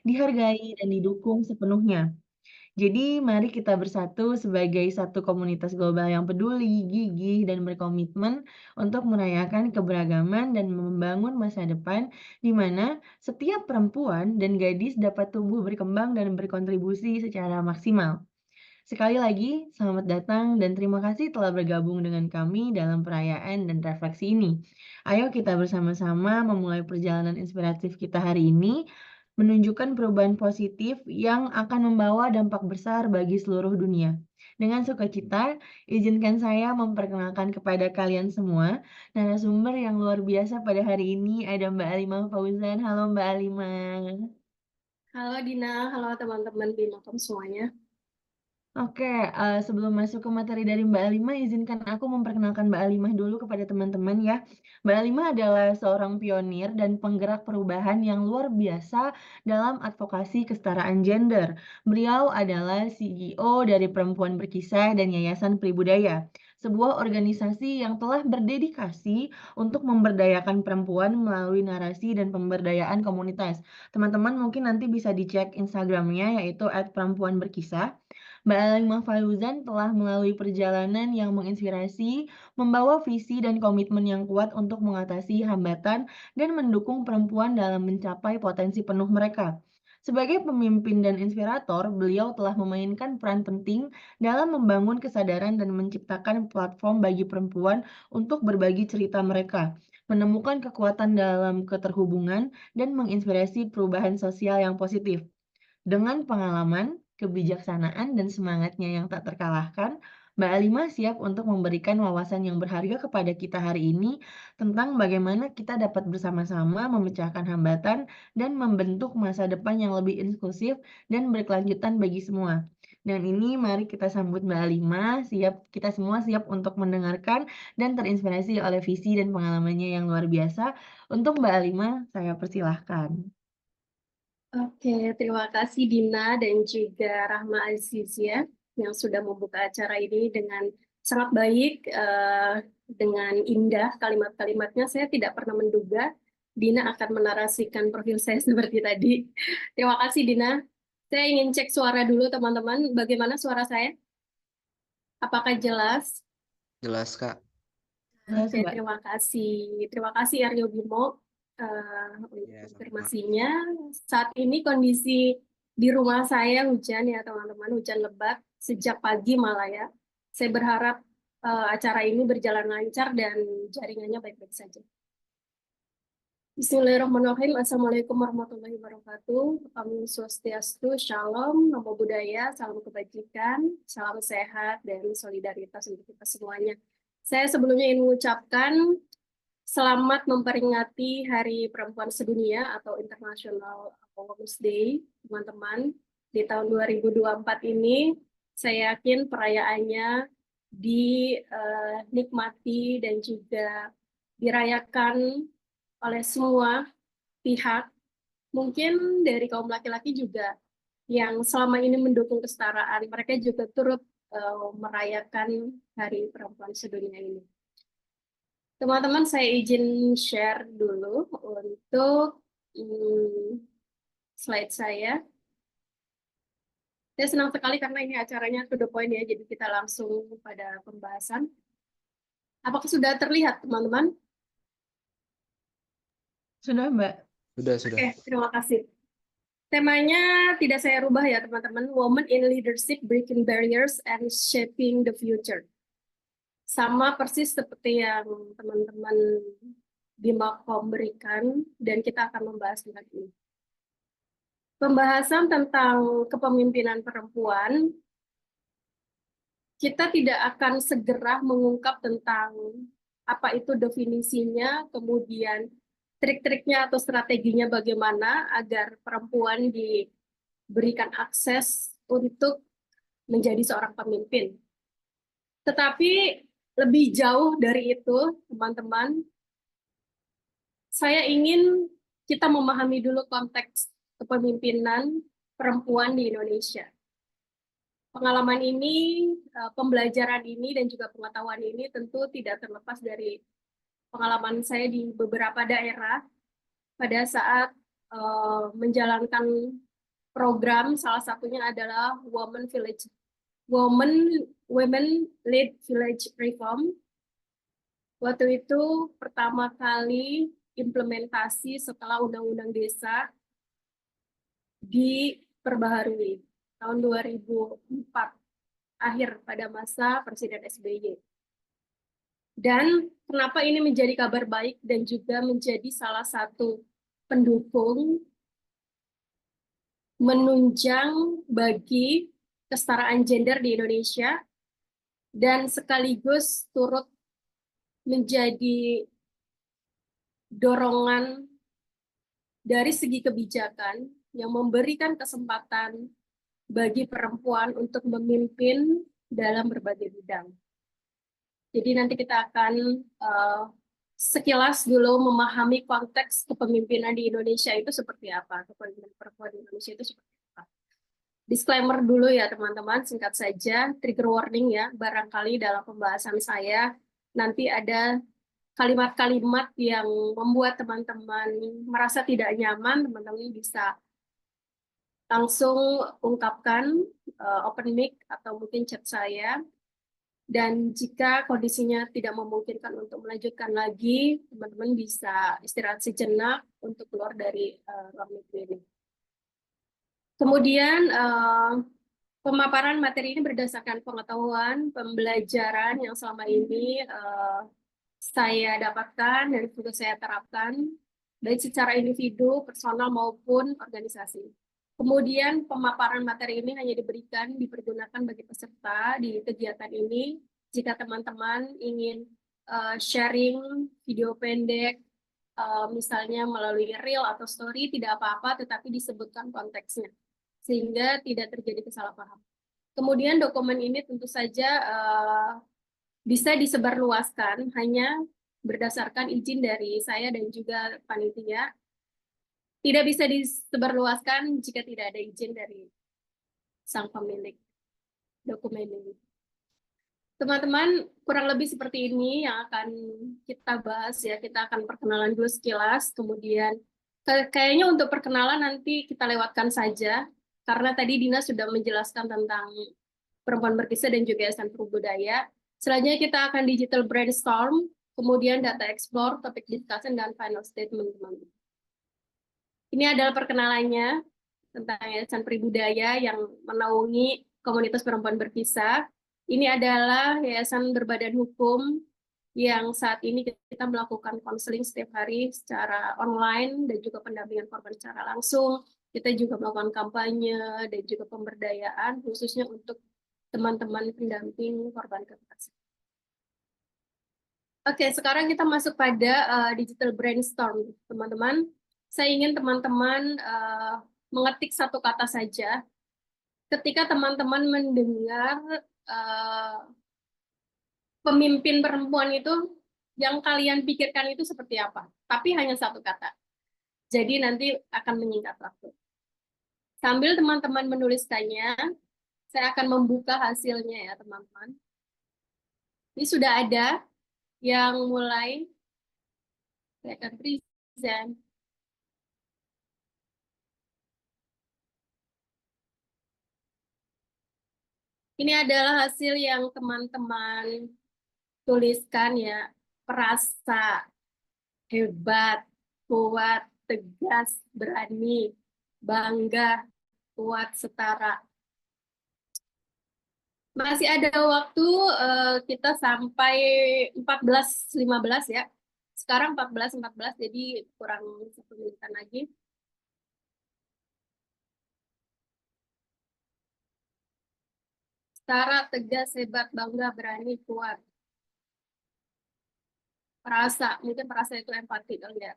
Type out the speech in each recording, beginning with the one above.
dihargai dan didukung sepenuhnya. Jadi mari kita bersatu sebagai satu komunitas global yang peduli, gigih, dan berkomitmen untuk merayakan keberagaman dan membangun masa depan di mana setiap perempuan dan gadis dapat tumbuh berkembang dan berkontribusi secara maksimal. Sekali lagi, selamat datang dan terima kasih telah bergabung dengan kami dalam perayaan dan refleksi ini. Ayo kita bersama-sama memulai perjalanan inspiratif kita hari ini, menunjukkan perubahan positif yang akan membawa dampak besar bagi seluruh dunia. Dengan sukacita, izinkan saya memperkenalkan kepada kalian semua narasumber yang luar biasa pada hari ini. Ada Mbak Alimah Fauzan. Halo Mbak Alimah. Halo Dina, halo teman-teman di Makom semuanya. Oke, sebelum masuk ke materi dari Mbak Alimah, izinkan aku memperkenalkan Mbak Alimah dulu kepada teman-teman ya. Mbak Alimah adalah seorang pionir dan penggerak perubahan yang luar biasa dalam advokasi kesetaraan gender. Beliau adalah CEO dari Perempuan Berkisah dan Yayasan Pribudaya, sebuah organisasi yang telah berdedikasi untuk memberdayakan perempuan melalui narasi dan pemberdayaan komunitas. Teman-teman mungkin nanti bisa dicek Instagramnya yaitu @perempuanberkisah. Mbak Alimah Fauzan telah melalui perjalanan yang menginspirasi, membawa visi dan komitmen yang kuat untuk mengatasi hambatan dan mendukung perempuan dalam mencapai potensi penuh mereka. Sebagai pemimpin dan inspirator, beliau telah memainkan peran penting dalam membangun kesadaran dan menciptakan platform bagi perempuan untuk berbagi cerita mereka, menemukan kekuatan dalam keterhubungan, dan menginspirasi perubahan sosial yang positif. Dengan pengalaman, kebijaksanaan, dan semangatnya yang tak terkalahkan, Mbak Alimah siap untuk memberikan wawasan yang berharga kepada kita hari ini tentang bagaimana kita dapat bersama-sama memecahkan hambatan dan membentuk masa depan yang lebih inklusif dan berkelanjutan bagi semua. Dan ini mari kita sambut Mbak Alimah, kita semua siap untuk mendengarkan dan terinspirasi oleh visi dan pengalamannya yang luar biasa. Untuk Mbak Alimah, saya persilahkan. Oke, terima kasih Dina dan juga Rahma Aziz ya yang sudah membuka acara ini dengan sangat baik, dengan indah kalimat-kalimatnya. Saya tidak pernah menduga Dina akan menarasikan profil saya seperti tadi. Terima kasih Dina. Saya ingin cek suara dulu teman-teman. Bagaimana suara saya? Apakah jelas? Jelas, Kak. Jelas, Oke, Mbak. terima kasih. Terima kasih Aryo Bimo untuk Ya, sama-sama. informasinya. Saat ini kondisi di rumah saya hujan ya teman-teman, hujan lebat sejak pagi malah ya. Saya berharap acara ini berjalan lancar dan jaringannya baik-baik saja. Bismillahirrahmanirrahim. Assalamualaikum warahmatullahi wabarakatuh. Om Swastiastu, Shalom, Namo Buddhaya, salam kebajikan, salam sehat, dan solidaritas untuk kita semuanya. Saya sebelumnya ingin mengucapkan selamat memperingati Hari Perempuan Sedunia atau International Women's Day, teman-teman. Di tahun 2024 ini, saya yakin perayaannya dinikmati dan juga dirayakan oleh semua pihak, mungkin dari kaum laki-laki juga yang selama ini mendukung kesetaraan, mereka juga turut merayakan Hari Perempuan Sedunia ini. Teman-teman, saya izin share dulu untuk slide saya. Saya senang sekali karena ini acaranya to the point ya, jadi kita langsung pada pembahasan. Apakah sudah terlihat, teman-teman? Sudah, Mbak. Sudah. Oke, terima kasih. Temanya tidak saya rubah ya teman-teman, Women in Leadership, Breaking Barriers and Shaping the Future. Sama persis seperti yang teman-teman di Makom berikan, dan kita akan membahas tentang ini. Pembahasan tentang kepemimpinan perempuan, kita tidak akan segera mengungkap tentang apa itu definisinya, kemudian trik-triknya atau strateginya bagaimana agar perempuan diberikan akses untuk menjadi seorang pemimpin. Tetapi lebih jauh dari itu, teman-teman, saya ingin kita memahami dulu konteks kepemimpinan perempuan di Indonesia. Pengalaman ini, pembelajaran ini, dan juga pengetahuan ini tentu tidak terlepas dari pengalaman saya di beberapa daerah pada saat menjalankan program, salah satunya adalah Women Led Village Reform. Waktu itu pertama kali implementasi setelah Undang-Undang Desa diperbaharui tahun 2004 akhir pada masa Presiden SBY. Dan kenapa ini menjadi kabar baik dan juga menjadi salah satu pendukung menunjang bagi kesetaraan gender di Indonesia dan sekaligus turut menjadi dorongan dari segi kebijakan yang memberikan kesempatan bagi perempuan untuk memimpin dalam berbagai bidang. Jadi nanti kita akan sekilas dulu memahami konteks kepemimpinan di Indonesia itu seperti apa, kepemimpinan perempuan di Indonesia itu seperti apa. Disclaimer dulu ya teman-teman, singkat saja, trigger warning ya, barangkali dalam pembahasan saya nanti ada kalimat-kalimat yang membuat teman-teman merasa tidak nyaman, teman-teman bisa langsung ungkapkan open mic atau mungkin chat saya. Dan jika kondisinya tidak memungkinkan untuk melanjutkan lagi, teman-teman bisa istirahat sejenak untuk keluar dari ruang meeting ini. Kemudian pemaparan materi ini berdasarkan pengetahuan, pembelajaran yang selama ini saya dapatkan dan juga saya terapkan, baik secara individu, personal maupun organisasi. Kemudian pemaparan materi ini hanya dipergunakan bagi peserta di kegiatan ini. Jika teman-teman ingin sharing video pendek, misalnya melalui reel atau story, tidak apa-apa, tetapi disebutkan konteksnya, sehingga tidak terjadi kesalahpahaman. Kemudian dokumen ini tentu saja bisa disebarluaskan hanya berdasarkan izin dari saya dan juga panitia. Tidak bisa disebarluaskan jika tidak ada izin dari sang pemilik dokumen ini. Teman-teman, kurang lebih seperti ini yang akan kita bahas ya. Kita akan perkenalan dulu sekilas, kemudian kayaknya untuk perkenalan nanti kita lewatkan saja, karena tadi Dina sudah menjelaskan tentang perempuan berkisah dan juga yayasan Perbudaya. Selanjutnya kita akan digital brainstorm, kemudian data explore, topik discussion, dan final statement, teman-teman. Ini adalah perkenalannya tentang Yayasan Pribudaya yang menaungi komunitas perempuan berkisah. Ini adalah yayasan berbadan hukum yang saat ini kita melakukan konseling setiap hari secara online dan juga pendampingan korban secara langsung. Kita juga melakukan kampanye dan juga pemberdayaan khususnya untuk teman-teman pendamping korban kekerasan. Oke, sekarang kita masuk pada digital brainstorm, teman-teman. Saya ingin teman-teman mengetik satu kata saja. Ketika teman-teman mendengar pemimpin perempuan itu, yang kalian pikirkan itu seperti apa? Tapi hanya satu kata. Jadi nanti akan menyingkat waktu. Sambil teman-teman menuliskannya, saya akan membuka hasilnya ya teman-teman. Ini sudah ada yang mulai, saya akan present. Ini adalah hasil yang teman-teman tuliskan ya. Perasa, hebat, kuat, tegas, berani, bangga, kuat, setara. Masih ada waktu kita sampai 14.15 ya. Sekarang 14.14, jadi kurang 1 menitan lagi. Setara, tegas, hebat, bangga, berani, kuat. Perasa, mungkin perasa itu empati kali ya.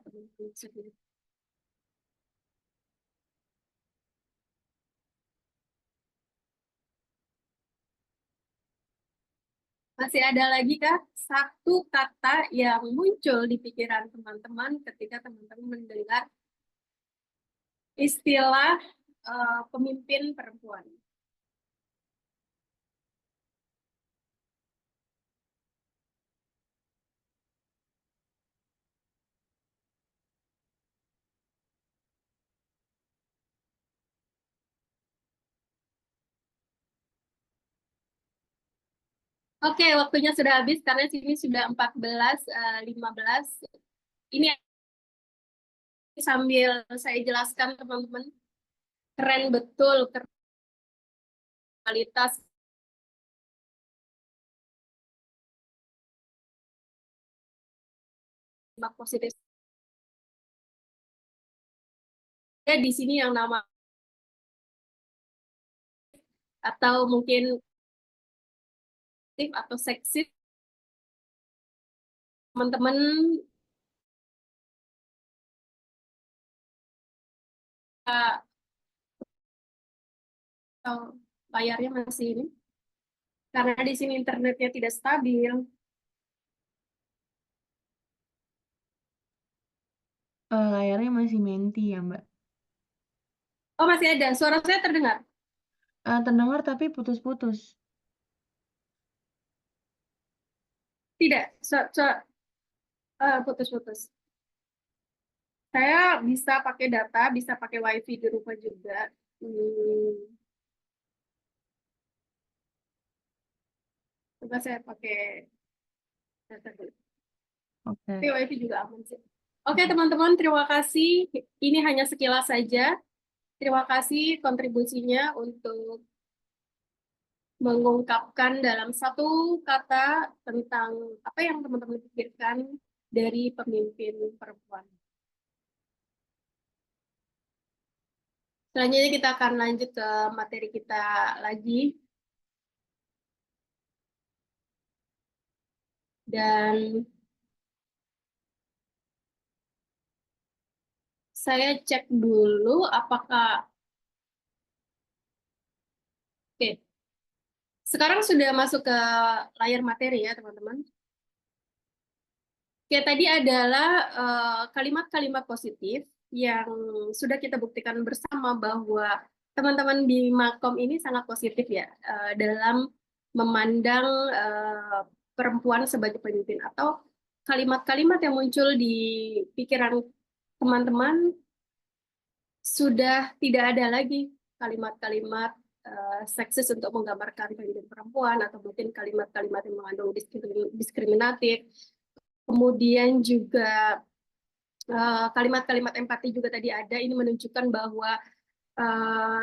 Masih ada lagi kah satu kata yang muncul di pikiran teman-teman ketika teman-teman mendengar istilah pemimpin perempuan? Oke, waktunya sudah habis karena sini sudah 14.15. Ini sambil saya jelaskan teman-teman, keren betul kualitas dampak positif. Ya, di sini yang nama atau mungkin atau seksis, teman-teman layarnya masih ini karena di sini internetnya tidak stabil. Layarnya masih menti ya, Mbak? Oh, masih ada. Suara saya terdengar? Terdengar tapi putus-putus. Tidak, putus-putus. Saya bisa pakai data, bisa pakai WiFi di rumah juga. Coba saya pakai data dulu. Oke. Tapi WiFi juga aman sih. Oke, teman-teman, terima kasih. Ini hanya sekilas saja. Terima kasih kontribusinya untuk mengungkapkan dalam satu kata tentang apa yang teman-teman pikirkan dari pemimpin perempuan. Selanjutnya kita akan lanjut ke materi kita lagi. Dan saya cek dulu apakah oke. Sekarang sudah masuk ke layar materi ya, teman-teman. Oke, tadi adalah kalimat-kalimat positif yang sudah kita buktikan bersama bahwa teman-teman di Makom ini sangat positif ya dalam memandang perempuan sebagai pemimpin atau kalimat-kalimat yang muncul di pikiran teman-teman sudah tidak ada lagi kalimat-kalimat seksis untuk menggambarkan pemimpin perempuan atau mungkin kalimat-kalimat yang mengandung diskriminatif. Kemudian juga kalimat-kalimat empati juga tadi ada. Ini menunjukkan bahwa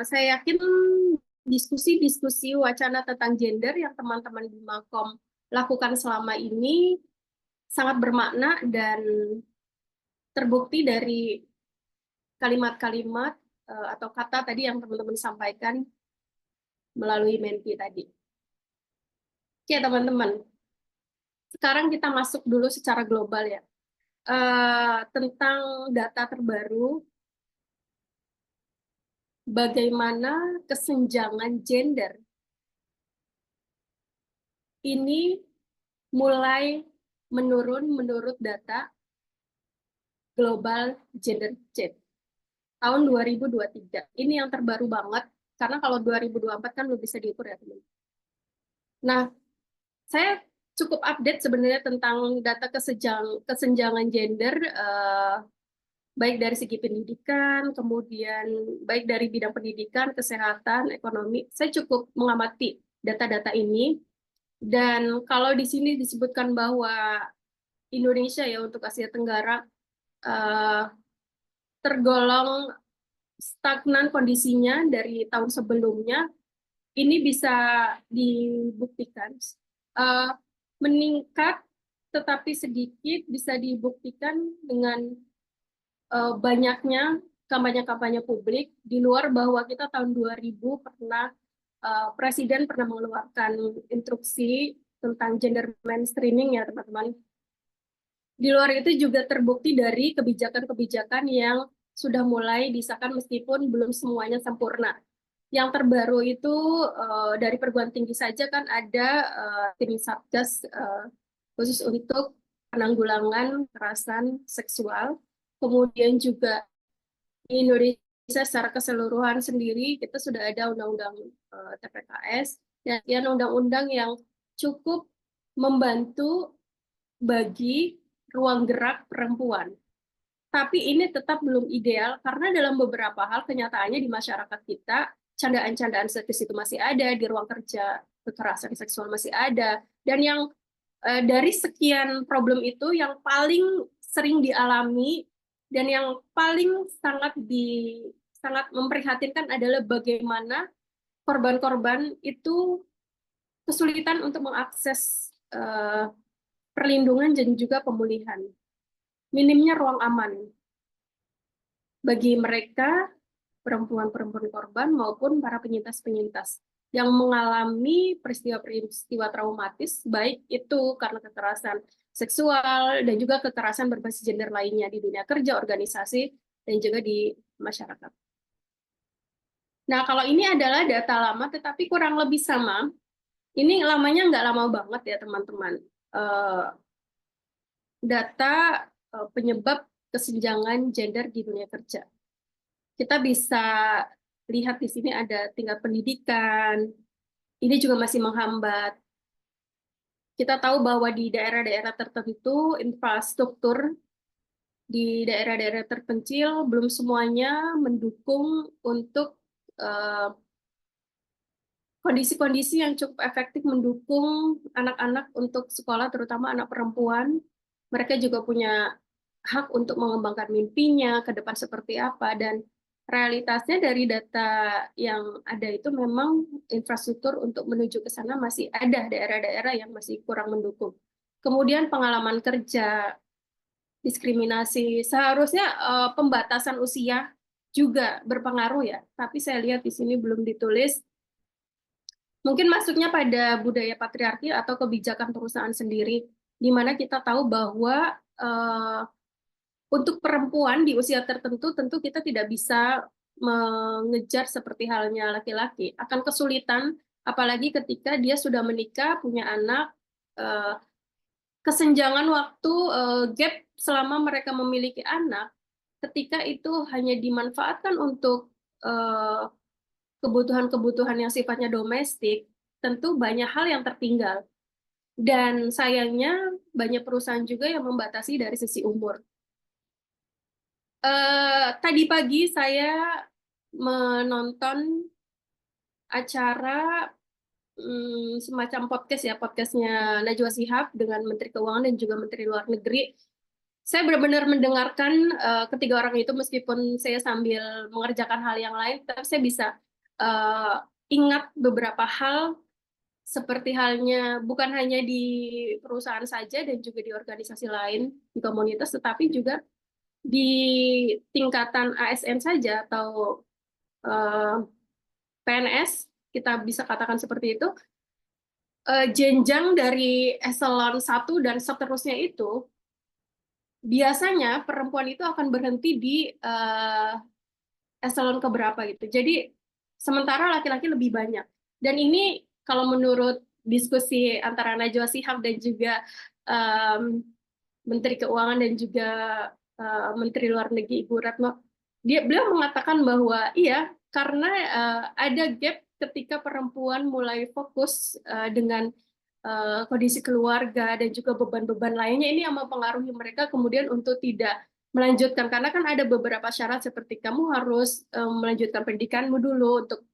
saya yakin diskusi-diskusi wacana tentang gender yang teman-teman di Makom lakukan selama ini sangat bermakna dan terbukti dari kalimat-kalimat atau kata tadi yang teman-teman sampaikan melalui Menti tadi. Oke, teman-teman. Sekarang kita masuk dulu secara global ya. Tentang data terbaru, bagaimana kesenjangan gender ini mulai menurun menurut data Global Gender Change tahun 2023. Ini yang terbaru banget, karena kalau 2024 kan belum bisa diukur ya, teman. Nah, saya cukup update sebenarnya tentang data kesenjangan gender, baik dari segi pendidikan, kemudian baik dari bidang pendidikan, kesehatan, ekonomi. Saya cukup mengamati data-data ini, dan kalau di sini disebutkan bahwa Indonesia ya untuk Asia Tenggara tergolong stagnan kondisinya dari tahun sebelumnya, ini bisa dibuktikan meningkat tetapi sedikit bisa dibuktikan dengan banyaknya kampanye-kampanye publik, di luar bahwa kita tahun 2000 pernah Presiden pernah mengeluarkan instruksi tentang gender mainstreaming ya teman-teman. Di luar itu juga terbukti dari kebijakan-kebijakan yang sudah mulai disahkan meskipun belum semuanya sempurna. Yang terbaru itu dari perguruan tinggi saja kan ada tim Satgas khusus untuk penanggulangan kekerasan seksual. Kemudian juga di Indonesia secara keseluruhan sendiri kita sudah ada undang-undang TPKS dan undang-undang yang cukup membantu bagi ruang gerak perempuan. Tapi ini tetap belum ideal karena dalam beberapa hal kenyataannya di masyarakat kita candaan-candaan seksis itu masih ada di ruang kerja kekerasan seksual masih ada. Dan yang dari sekian problem itu yang paling sering dialami dan yang paling sangat memprihatinkan adalah bagaimana korban-korban itu kesulitan untuk mengakses perlindungan dan juga pemulihan. Minimnya ruang aman bagi mereka, perempuan-perempuan korban maupun para penyintas-penyintas yang mengalami peristiwa-peristiwa traumatis, baik itu karena kekerasan seksual dan juga kekerasan berbasis gender lainnya di dunia kerja, organisasi, dan juga di masyarakat. Nah, kalau ini adalah data lama, tetapi kurang lebih sama. Ini lamanya nggak lama banget ya, teman-teman. Data penyebab kesenjangan gender di dunia kerja. Kita bisa lihat di sini ada tingkat pendidikan, ini juga masih menghambat. Kita tahu bahwa di daerah-daerah tertentu, infrastruktur di daerah-daerah terpencil belum semuanya mendukung untuk kondisi-kondisi yang cukup efektif mendukung anak-anak untuk sekolah, terutama anak perempuan. Mereka juga punya hak untuk mengembangkan mimpinya ke depan seperti apa, dan realitasnya dari data yang ada itu memang infrastruktur untuk menuju ke sana masih ada daerah-daerah yang masih kurang mendukung. Kemudian pengalaman kerja, diskriminasi, seharusnya pembatasan usia juga berpengaruh ya, tapi saya lihat di sini belum ditulis. Mungkin masuknya pada budaya patriarki atau kebijakan perusahaan sendiri, di mana kita tahu bahwa untuk perempuan di usia tertentu tentu kita tidak bisa mengejar seperti halnya laki-laki. Akan kesulitan, apalagi ketika dia sudah menikah, punya anak, kesenjangan waktu, gap selama mereka memiliki anak, ketika itu hanya dimanfaatkan untuk kebutuhan-kebutuhan yang sifatnya domestik, tentu banyak hal yang tertinggal. Dan sayangnya banyak perusahaan juga yang membatasi dari sisi umur. Tadi pagi saya menonton acara semacam podcast ya, podcastnya Najwa Shihab dengan Menteri Keuangan dan juga Menteri Luar Negeri. Saya benar-benar mendengarkan ketiga orang itu meskipun saya sambil mengerjakan hal yang lain, tapi saya bisa ingat beberapa hal seperti halnya bukan hanya di perusahaan saja dan juga di organisasi lain, di komunitas, tetapi juga di tingkatan ASN saja atau PNS, kita bisa katakan seperti itu, jenjang dari eselon 1 dan seterusnya itu, biasanya perempuan itu akan berhenti di eselon keberapa gitu. Jadi sementara laki-laki lebih banyak. Dan ini kalau menurut diskusi antara Najwa Shihab dan juga Menteri Keuangan dan juga Menteri Luar Negeri Ibu Retno, beliau mengatakan bahwa iya, karena ada gap ketika perempuan mulai fokus dengan kondisi keluarga dan juga beban-beban lainnya, ini yang mempengaruhi mereka kemudian untuk tidak melanjutkan, karena kan ada beberapa syarat seperti kamu harus melanjutkan pendidikanmu dulu untuk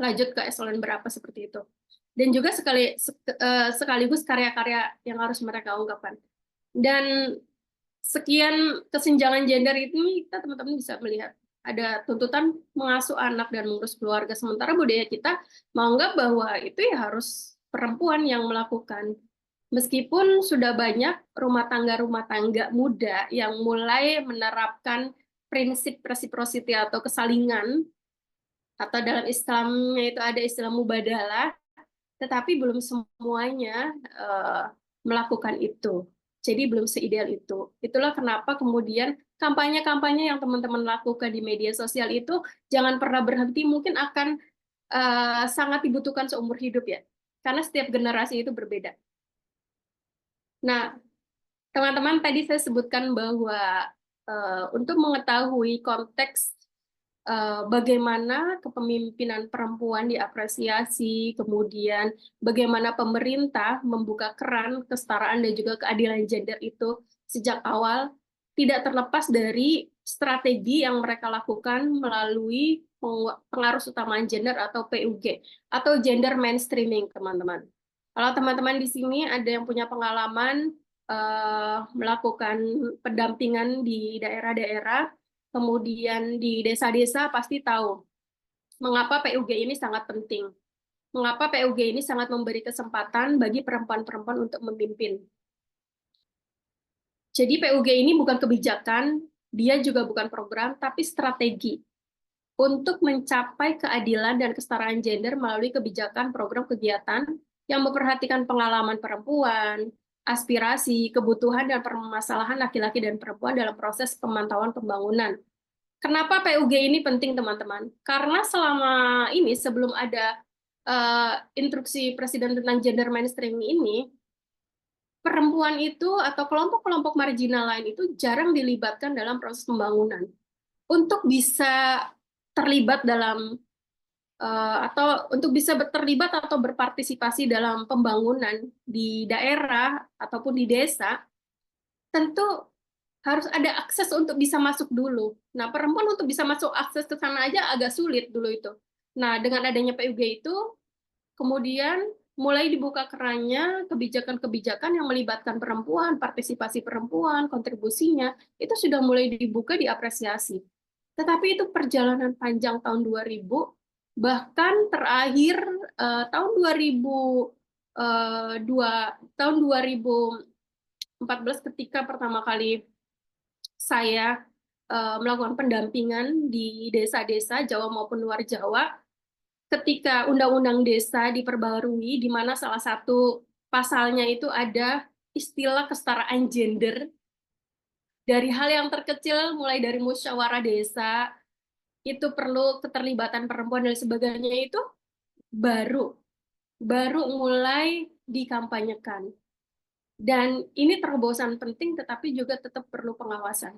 lanjut ke eselon berapa seperti itu, dan juga sekaligus karya-karya yang harus mereka ungkapkan. Dan sekian kesenjangan gender ini kita teman-teman bisa melihat ada tuntutan mengasuh anak dan mengurus keluarga, sementara budaya kita menganggap bahwa itu ya harus perempuan yang melakukan. Meskipun sudah banyak rumah tangga muda yang mulai menerapkan prinsip reciprocity atau kesalingan, atau dalam Islamnya itu ada istilah mubadalah, tetapi belum semuanya melakukan itu. Jadi belum seideal itu. Itulah kenapa kemudian kampanye-kampanye yang teman-teman lakukan di media sosial itu jangan pernah berhenti, mungkin akan sangat dibutuhkan seumur hidup ya. Karena setiap generasi itu berbeda. Nah, teman-teman tadi saya sebutkan bahwa untuk mengetahui konteks bagaimana kepemimpinan perempuan diapresiasi, kemudian bagaimana pemerintah membuka keran kesetaraan dan juga keadilan gender itu sejak awal, tidak terlepas dari strategi yang mereka lakukan melalui pengaruh utamaan gender atau PUG atau gender mainstreaming, teman-teman. Kalau teman-teman di sini ada yang punya pengalaman melakukan pendampingan di daerah-daerah, kemudian di desa-desa, pasti tahu mengapa PUG ini sangat penting. Mengapa PUG ini sangat memberi kesempatan bagi perempuan-perempuan untuk memimpin. Jadi PUG ini bukan kebijakan, dia juga bukan program, tapi strategi untuk mencapai keadilan dan kesetaraan gender melalui kebijakan program kegiatan yang memperhatikan pengalaman perempuan, aspirasi, kebutuhan, dan permasalahan laki-laki dan perempuan dalam proses pemantauan pembangunan. Kenapa PUG ini penting, teman-teman? Karena selama ini, sebelum ada instruksi Presiden tentang gender mainstream ini, perempuan itu atau kelompok-kelompok marginal lain itu jarang dilibatkan dalam proses pembangunan. Untuk bisa terlibat dalam atau untuk bisa terlibat atau berpartisipasi dalam pembangunan di daerah ataupun di desa, tentu harus ada akses untuk bisa masuk dulu. Nah, perempuan untuk bisa masuk akses ke sana aja agak sulit dulu itu. Nah, dengan adanya PUG itu, kemudian mulai dibuka kerannya kebijakan-kebijakan yang melibatkan perempuan, partisipasi perempuan, kontribusinya, itu sudah mulai dibuka, diapresiasi. Tetapi itu perjalanan panjang tahun 2000, bahkan terakhir tahun 2014 ketika pertama kali saya melakukan pendampingan di desa-desa Jawa maupun luar Jawa, ketika Undang-Undang Desa diperbarui, di mana salah satu pasalnya itu ada istilah kesetaraan gender. Dari hal yang terkecil, mulai dari musyawarah desa, itu perlu keterlibatan perempuan dan sebagainya, itu baru mulai dikampanyekan. Dan ini terobosan penting, tetapi juga tetap perlu pengawasan.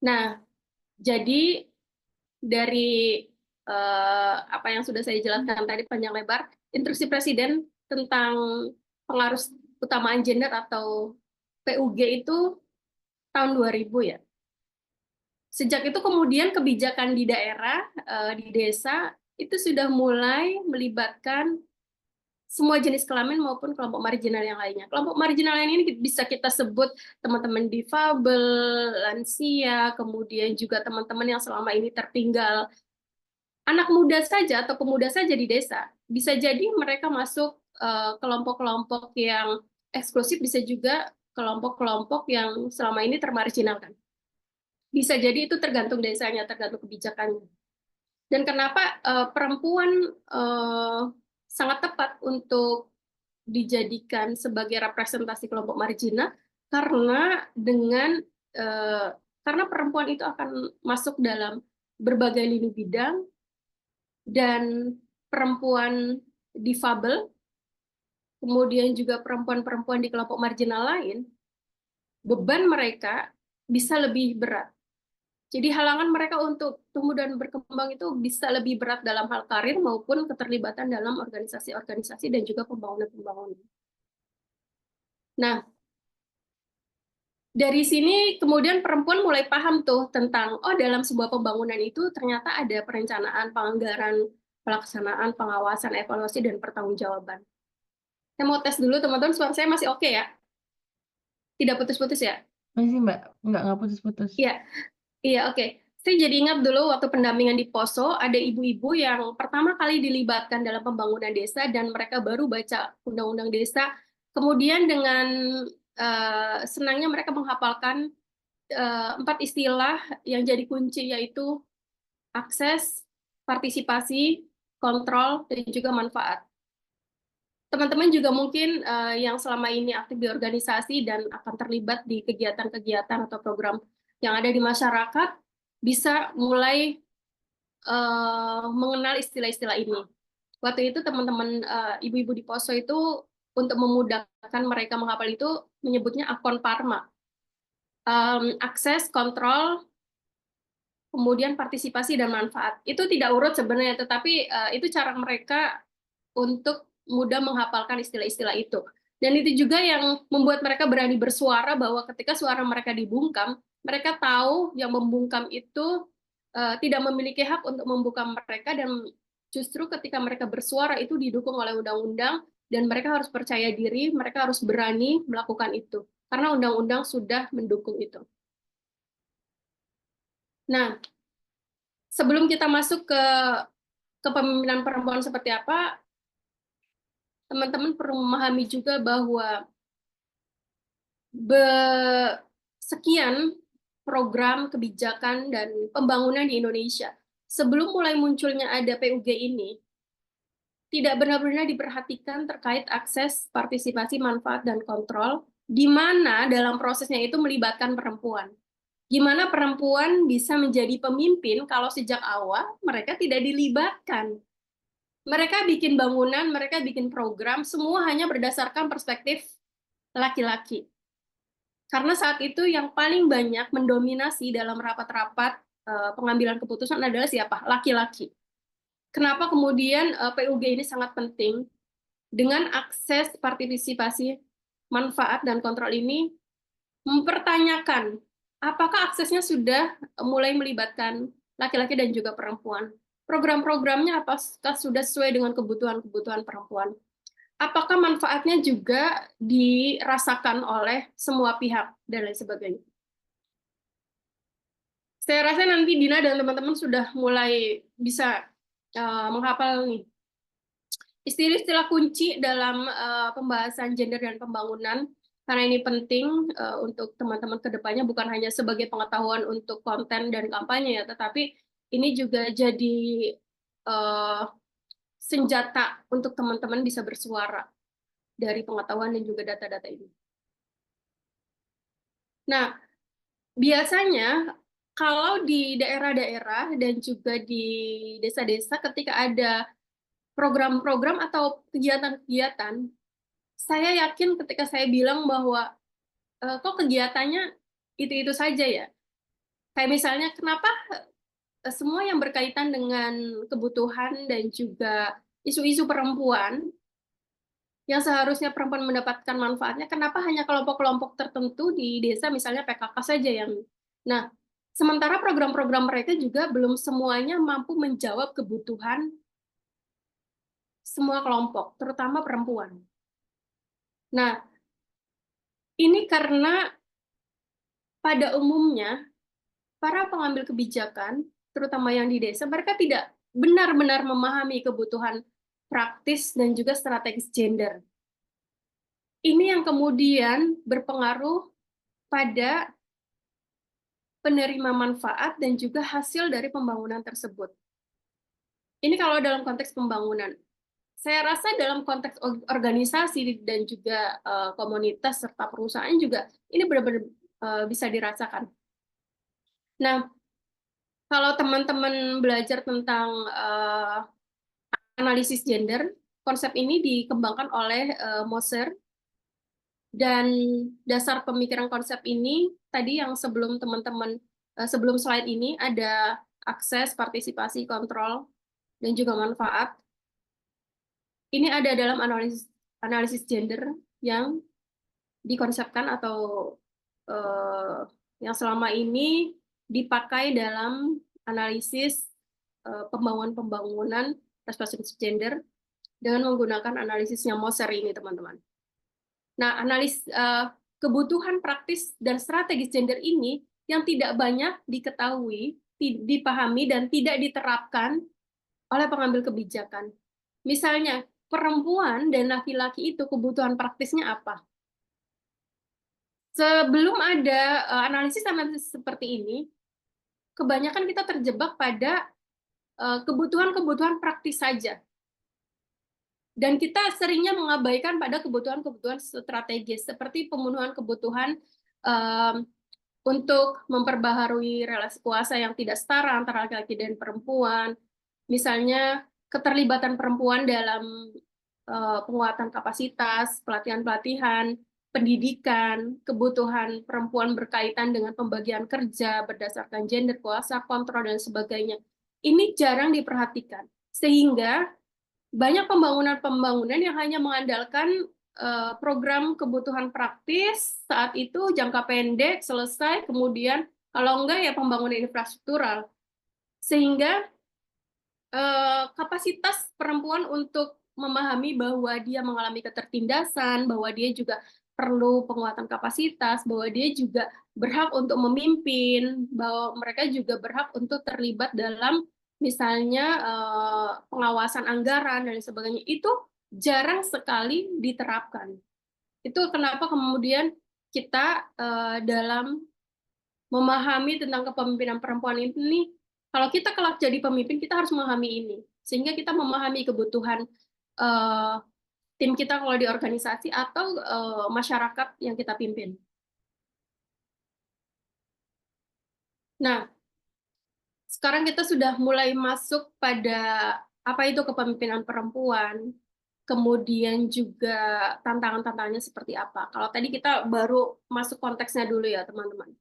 Nah, jadi dari apa yang sudah saya jelaskan tadi panjang lebar, instruksi Presiden tentang pengaruh utamaan gender atau PUG itu tahun 2000 ya. Sejak itu kemudian kebijakan di daerah, di desa, itu sudah mulai melibatkan semua jenis kelamin maupun kelompok marginal yang lainnya. Kelompok marginal lain ini bisa kita sebut teman-teman difabel, lansia, kemudian juga teman-teman yang selama ini tertinggal. Anak muda saja atau pemuda saja di desa, bisa jadi mereka masuk kelompok-kelompok yang eksklusif, bisa juga kelompok-kelompok yang selama ini termarginalkan. Bisa jadi itu tergantung desanya, tergantung kebijakannya. Dan kenapa perempuan sangat tepat untuk dijadikan sebagai representasi kelompok marginal? Karena karena perempuan itu akan masuk dalam berbagai lini bidang, dan perempuan difabel, kemudian juga perempuan-perempuan di kelompok marginal lain, beban mereka bisa lebih berat. Jadi halangan mereka untuk tumbuh dan berkembang itu bisa lebih berat dalam hal karir maupun keterlibatan dalam organisasi-organisasi dan juga pembangunan-pembangunan. Nah, dari sini kemudian perempuan mulai paham tuh tentang, oh dalam sebuah pembangunan itu ternyata ada perencanaan, penganggaran, pelaksanaan, pengawasan, evaluasi, dan pertanggungjawaban. Saya mau tes dulu teman-teman, suara saya masih oke ya? Tidak putus-putus ya? Masih Mbak, nggak putus-putus. Iya. Iya, oke. Saya jadi ingat dulu waktu pendampingan di Poso, ada ibu-ibu yang pertama kali dilibatkan dalam pembangunan desa dan mereka baru baca undang-undang desa. Kemudian dengan senangnya mereka menghafalkan 4 istilah yang jadi kunci, yaitu akses, partisipasi, kontrol, dan juga manfaat. Teman-teman juga mungkin yang selama ini aktif di organisasi dan akan terlibat di kegiatan-kegiatan atau program yang ada di masyarakat, bisa mulai mengenal istilah-istilah ini. Waktu itu teman-teman ibu-ibu di Poso itu untuk memudahkan mereka menghafal itu menyebutnya akon parma. Akses, kontrol, kemudian partisipasi dan manfaat. Itu tidak urut sebenarnya, tetapi itu cara mereka untuk mudah menghafalkan istilah-istilah itu. Dan itu juga yang membuat mereka berani bersuara bahwa ketika suara mereka dibungkam, Mereka tahu yang membungkam itu tidak memiliki hak untuk membungkam mereka, dan justru ketika mereka bersuara itu didukung oleh undang-undang, dan mereka harus percaya diri, mereka harus berani melakukan itu karena undang-undang sudah mendukung itu. Nah, sebelum kita masuk ke kepemimpinan perempuan seperti apa, teman-teman perlu memahami juga bahwa sekian program kebijakan dan pembangunan di Indonesia, sebelum mulai munculnya ada PUG ini, tidak benar-benar diperhatikan terkait akses, partisipasi, manfaat, dan kontrol, di mana dalam prosesnya itu melibatkan perempuan. Gimana perempuan bisa menjadi pemimpin kalau sejak awal mereka tidak dilibatkan. Mereka bikin bangunan, mereka bikin program, semua hanya berdasarkan perspektif laki-laki. Karena saat itu yang paling banyak mendominasi dalam rapat-rapat pengambilan keputusan adalah siapa? Laki-laki. Kenapa kemudian PUG ini sangat penting? Dengan akses, partisipasi, manfaat, dan kontrol ini mempertanyakan apakah aksesnya sudah mulai melibatkan laki-laki dan juga perempuan. Program-programnya apakah sudah sesuai dengan kebutuhan-kebutuhan perempuan? Apakah manfaatnya juga dirasakan oleh semua pihak, dan lain sebagainya. Saya rasa nanti Dina dan teman-teman sudah mulai bisa menghafal nih istilah-istilah kunci dalam pembahasan gender dan pembangunan, karena ini penting untuk teman-teman ke depannya, bukan hanya sebagai pengetahuan untuk konten dan kampanye ya, tetapi ini juga jadi senjata untuk teman-teman bisa bersuara dari pengetahuan dan juga data-data ini. Nah, biasanya kalau di daerah-daerah dan juga di desa-desa, ketika ada program-program atau kegiatan-kegiatan, saya yakin ketika saya bilang bahwa kok kegiatannya itu-itu saja ya. Kayak misalnya, kenapa semua yang berkaitan dengan kebutuhan dan juga isu-isu perempuan, yang seharusnya perempuan mendapatkan manfaatnya, kenapa hanya kelompok-kelompok tertentu di desa, misalnya PKK saja yang... Nah, sementara program-program mereka juga belum semuanya mampu menjawab kebutuhan semua kelompok, terutama perempuan. Nah, ini karena pada umumnya para pengambil kebijakan, terutama yang di desa, mereka tidak benar-benar memahami kebutuhan praktis dan juga strategis gender. Ini yang kemudian berpengaruh pada penerima manfaat dan juga hasil dari pembangunan tersebut. Ini kalau dalam konteks pembangunan. Saya rasa dalam konteks organisasi dan juga komunitas serta perusahaan juga ini benar-benar bisa dirasakan. Nah, kalau teman-teman belajar tentang analisis gender, konsep ini dikembangkan oleh Moser, dan dasar pemikiran konsep ini tadi yang sebelum teman-teman sebelum slide ini ada akses, partisipasi, kontrol, dan juga manfaat. Ini ada dalam analisis gender yang dikonsepkan atau yang selama ini dipakai dalam analisis pembangunan perspektif gender dengan menggunakan analisisnya Moser ini, teman-teman. Nah, kebutuhan praktis dan strategis gender ini yang tidak banyak diketahui, dipahami, dan tidak diterapkan oleh pengambil kebijakan. Misalnya, perempuan dan laki-laki itu kebutuhan praktisnya apa? Sebelum ada analisis seperti ini, kebanyakan kita terjebak pada kebutuhan-kebutuhan praktis saja. Dan kita seringnya mengabaikan pada kebutuhan-kebutuhan strategis, seperti pemenuhan kebutuhan untuk memperbaharui relasi kuasa yang tidak setara antara laki-laki dan perempuan, misalnya keterlibatan perempuan dalam penguatan kapasitas, pelatihan-pelatihan, pendidikan, kebutuhan perempuan berkaitan dengan pembagian kerja berdasarkan gender, kuasa, kontrol, dan sebagainya. Ini jarang diperhatikan, sehingga banyak pembangunan-pembangunan yang hanya mengandalkan program kebutuhan praktis saat itu jangka pendek selesai, kemudian Kalau enggak ya pembangunan infrastruktural. Sehingga kapasitas perempuan untuk memahami bahwa dia mengalami ketertindasan, bahwa dia juga perlu penguatan kapasitas, bahwa dia juga berhak untuk memimpin, bahwa mereka juga berhak untuk terlibat dalam misalnya pengawasan anggaran dan sebagainya, itu jarang sekali diterapkan. Itu kenapa kemudian kita dalam memahami tentang kepemimpinan perempuan ini, kalau kita kelak jadi pemimpin, kita harus memahami ini. Sehingga kita memahami kebutuhan tim kita kalau di organisasi atau masyarakat yang kita pimpin. Nah, sekarang kita sudah mulai masuk pada apa itu kepemimpinan perempuan, kemudian juga tantangan-tantangannya seperti apa. Kalau tadi kita baru masuk konteksnya dulu ya, teman-teman.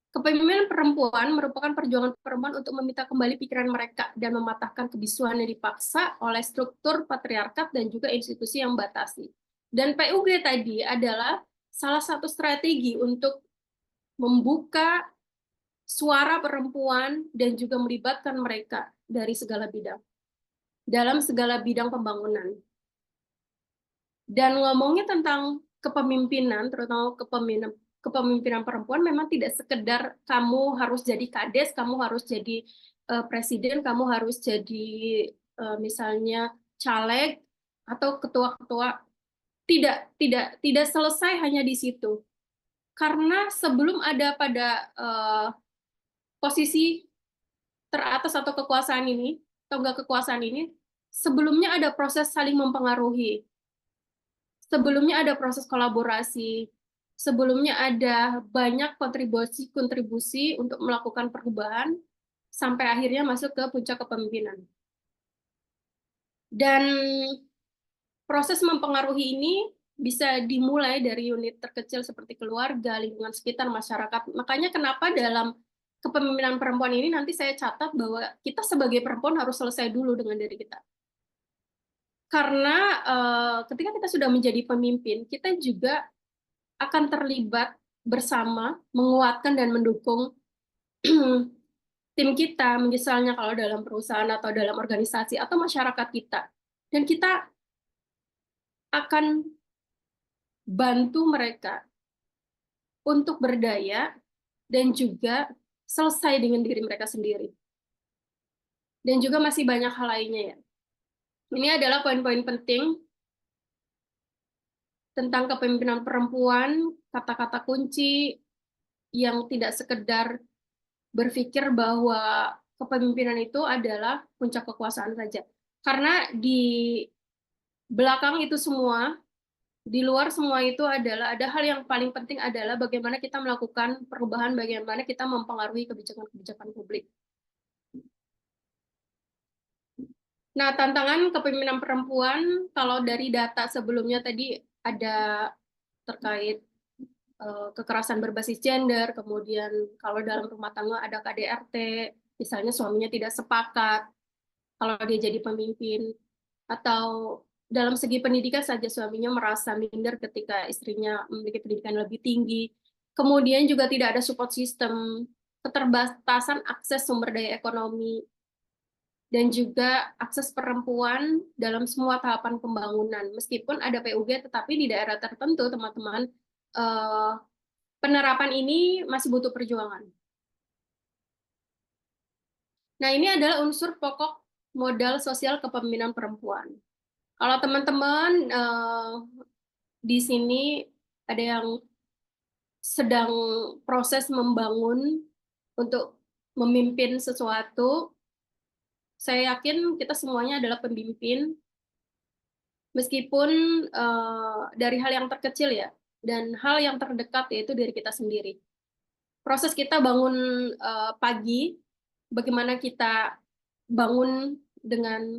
Kepemimpinan perempuan merupakan perjuangan perempuan untuk meminta kembali pikiran mereka dan mematahkan kebisuan yang dipaksa oleh struktur patriarkat dan juga institusi yang membatasi. Dan PUG tadi adalah salah satu strategi untuk membuka suara perempuan dan juga melibatkan mereka dari segala bidang, dalam segala bidang pembangunan. Dan ngomongnya tentang kepemimpinan, terutama kepemimpinan perempuan, memang tidak sekedar kamu harus jadi kades, kamu harus jadi presiden, kamu harus jadi misalnya caleg atau ketua-ketua. Tidak selesai hanya di situ. Karena sebelum ada pada posisi teratas atau kekuasaan ini, atau enggak kekuasaan ini, sebelumnya ada proses saling mempengaruhi. Sebelumnya ada proses kolaborasi, sebelumnya ada banyak kontribusi untuk melakukan perubahan, sampai akhirnya masuk ke puncak kepemimpinan. Dan proses mempengaruhi ini bisa dimulai dari unit terkecil seperti keluarga, lingkungan sekitar, masyarakat. Makanya kenapa dalam kepemimpinan perempuan ini nanti saya catat bahwa kita sebagai perempuan harus selesai dulu dengan diri kita. Karena ketika kita sudah menjadi pemimpin, kita juga akan terlibat bersama, menguatkan dan mendukung tim kita, misalnya kalau dalam perusahaan atau dalam organisasi atau masyarakat kita. Dan kita akan bantu mereka untuk berdaya dan juga selesai dengan diri mereka sendiri. Dan juga masih banyak hal lainnya ya. Ini adalah poin-poin penting tentang kepemimpinan perempuan, kata-kata kunci yang tidak sekedar berpikir bahwa kepemimpinan itu adalah puncak kekuasaan saja. Karena di belakang itu semua, di luar semua itu adalah, ada hal yang paling penting adalah bagaimana kita melakukan perubahan, bagaimana kita mempengaruhi kebijakan-kebijakan publik. Nah, tantangan kepemimpinan perempuan, kalau dari data sebelumnya tadi ada terkait kekerasan berbasis gender, kemudian kalau dalam rumah tangga ada KDRT, misalnya suaminya tidak sepakat kalau dia jadi pemimpin, atau dalam segi pendidikan saja suaminya merasa minder ketika istrinya memiliki pendidikan lebih tinggi. Kemudian juga tidak ada support system, keterbatasan akses sumber daya ekonomi, dan juga akses perempuan dalam semua tahapan pembangunan. Meskipun ada PUG, tetapi di daerah tertentu, teman-teman, penerapan ini masih butuh perjuangan. Nah, ini adalah unsur pokok modal sosial kepemimpinan perempuan. Kalau teman-teman di sini ada yang sedang proses membangun untuk memimpin sesuatu, saya yakin kita semuanya adalah pemimpin, meskipun dari hal yang terkecil ya, dan hal yang terdekat yaitu diri kita sendiri. Proses kita bangun pagi, bagaimana kita bangun dengan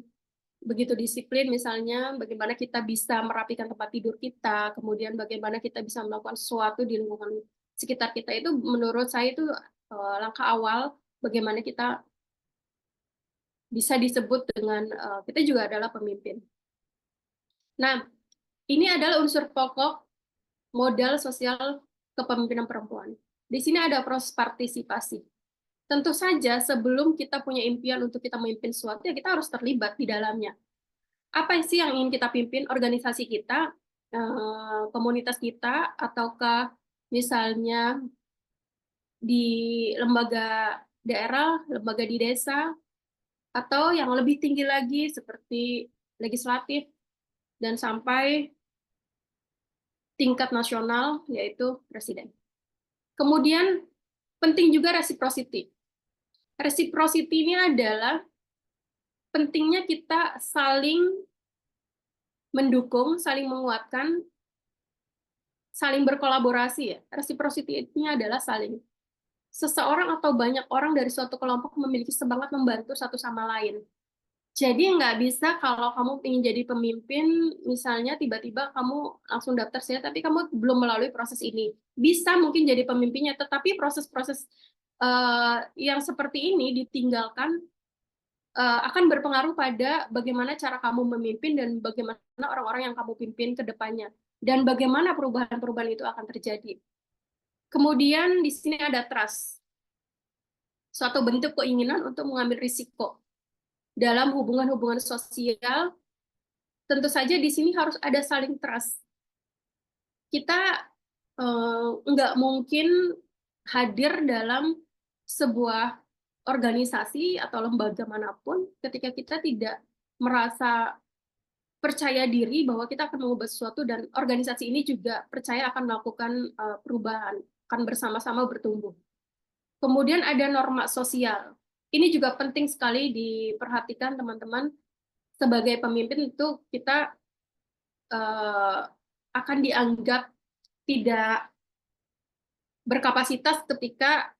begitu disiplin, misalnya bagaimana kita bisa merapikan tempat tidur kita, kemudian bagaimana kita bisa melakukan sesuatu di lingkungan sekitar kita, itu menurut saya itu langkah awal bagaimana kita bisa disebut dengan kita juga adalah pemimpin. Nah, ini adalah unsur pokok modal sosial kepemimpinan perempuan. Di sini ada proses partisipasi. Tentu saja sebelum kita punya impian untuk kita memimpin sesuatu, ya kita harus terlibat di dalamnya. Apa sih yang ingin kita pimpin? Organisasi kita, komunitas kita, ataukah misalnya di lembaga daerah, lembaga di desa, atau yang lebih tinggi lagi seperti legislatif, dan sampai tingkat nasional, yaitu presiden. Kemudian penting juga reciprocity. Reciprocity ini adalah pentingnya kita saling mendukung, saling menguatkan, saling berkolaborasi ya. Reciprocity ini adalah saling. Seseorang atau banyak orang dari suatu kelompok memiliki semangat membantu satu sama lain. Jadi nggak bisa kalau kamu ingin jadi pemimpin, misalnya tiba-tiba kamu langsung daftar saja, tapi kamu belum melalui proses ini. Bisa mungkin jadi pemimpinnya, tetapi proses-proses yang seperti ini ditinggalkan akan berpengaruh pada bagaimana cara kamu memimpin dan bagaimana orang-orang yang kamu pimpin ke depannya. Dan bagaimana perubahan-perubahan itu akan terjadi. Kemudian di sini ada trust. Suatu bentuk keinginan untuk mengambil risiko. Dalam hubungan-hubungan sosial, tentu saja di sini harus ada saling trust. Kita nggak mungkin hadir dalam sebuah organisasi atau lembaga manapun ketika kita tidak merasa percaya diri bahwa kita akan mengubah sesuatu, dan organisasi ini juga percaya akan melakukan perubahan, akan bersama-sama bertumbuh. Kemudian ada norma sosial. Ini juga penting sekali diperhatikan teman-teman. Sebagai pemimpin itu kita akan dianggap tidak berkapasitas ketika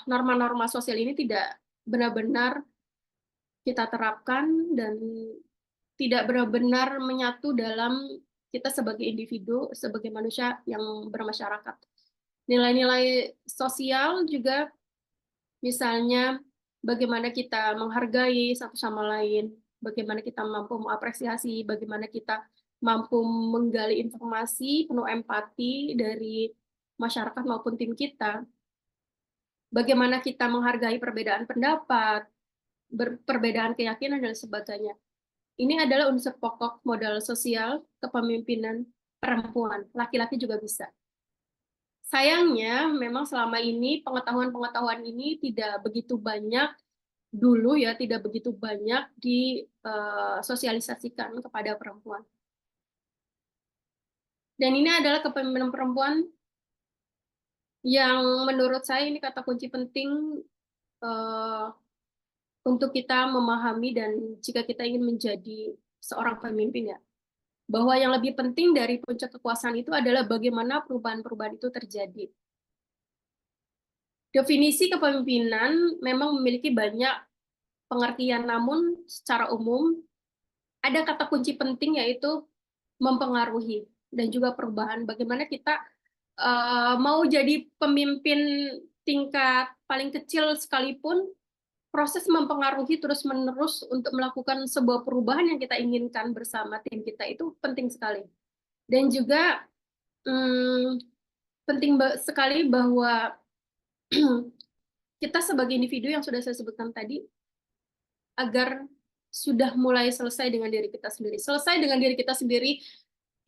norma-norma sosial ini tidak benar-benar kita terapkan dan tidak benar-benar menyatu dalam kita sebagai individu, sebagai manusia yang bermasyarakat. Nilai-nilai sosial juga, misalnya bagaimana kita menghargai satu sama lain, bagaimana kita mampu mengapresiasi, bagaimana kita mampu menggali informasi, penuh empati dari masyarakat maupun tim kita, bagaimana kita menghargai perbedaan pendapat, perbedaan keyakinan, dan sebagainya. Ini adalah unsur pokok modal sosial kepemimpinan perempuan. Laki-laki juga bisa. Sayangnya, memang selama ini pengetahuan-pengetahuan ini tidak begitu banyak dulu ya, tidak begitu banyak disosialisasikan kepada perempuan. Dan ini adalah kepemimpinan perempuan yang menurut saya ini kata kunci penting untuk kita memahami, dan jika kita ingin menjadi seorang pemimpin ya, bahwa yang lebih penting dari puncak kekuasaan itu adalah bagaimana perubahan-perubahan itu terjadi. Definisi kepemimpinan memang memiliki banyak pengertian, namun secara umum ada kata kunci penting, yaitu mempengaruhi dan juga perubahan. Bagaimana kita mau jadi pemimpin tingkat paling kecil sekalipun, proses mempengaruhi terus-menerus untuk melakukan sebuah perubahan yang kita inginkan bersama tim kita itu penting sekali. Dan juga penting sekali bahwa kita sebagai individu yang sudah saya sebutkan tadi, agar sudah mulai selesai dengan diri kita sendiri. Selesai dengan diri kita sendiri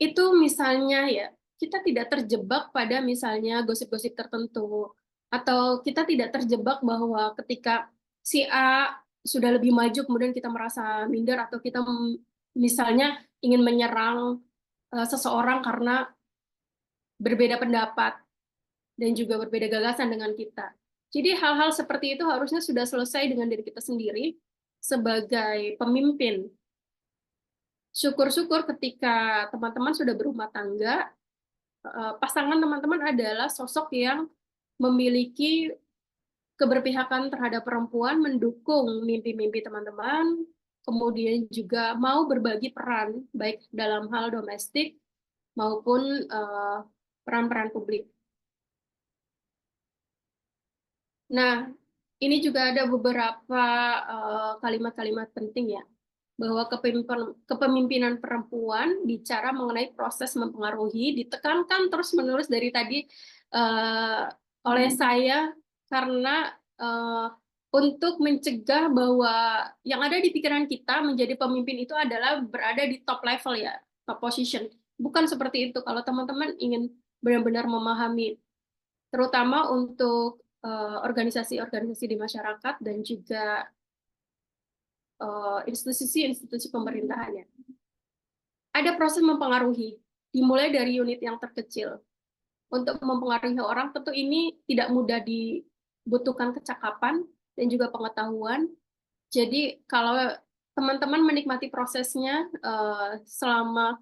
itu misalnya ya, kita tidak terjebak pada misalnya gosip-gosip tertentu, atau kita tidak terjebak bahwa ketika si A sudah lebih maju kemudian kita merasa minder, atau kita misalnya ingin menyerang seseorang karena berbeda pendapat dan juga berbeda gagasan dengan kita. Jadi hal-hal seperti itu harusnya sudah selesai dengan diri kita sendiri sebagai pemimpin. Syukur-syukur ketika teman-teman sudah berumah tangga, pasangan teman-teman adalah sosok yang memiliki keberpihakan terhadap perempuan, mendukung mimpi-mimpi teman-teman, kemudian juga mau berbagi peran, baik dalam hal domestik maupun peran-peran publik. Nah, ini juga ada beberapa kalimat-kalimat penting ya, bahwa kepemimpinan perempuan bicara mengenai proses mempengaruhi, ditekankan terus-menerus dari tadi oleh saya karena untuk mencegah bahwa yang ada di pikiran kita menjadi pemimpin itu adalah berada di top level ya, top position. Bukan seperti itu. Kalau teman-teman ingin benar-benar memahami, terutama untuk organisasi-organisasi di masyarakat dan juga institusi-institusi pemerintahannya. Ada proses mempengaruhi, dimulai dari unit yang terkecil. Untuk mempengaruhi orang, tentu ini tidak mudah, dibutuhkan kecakapan dan juga pengetahuan. Jadi kalau teman-teman menikmati prosesnya selama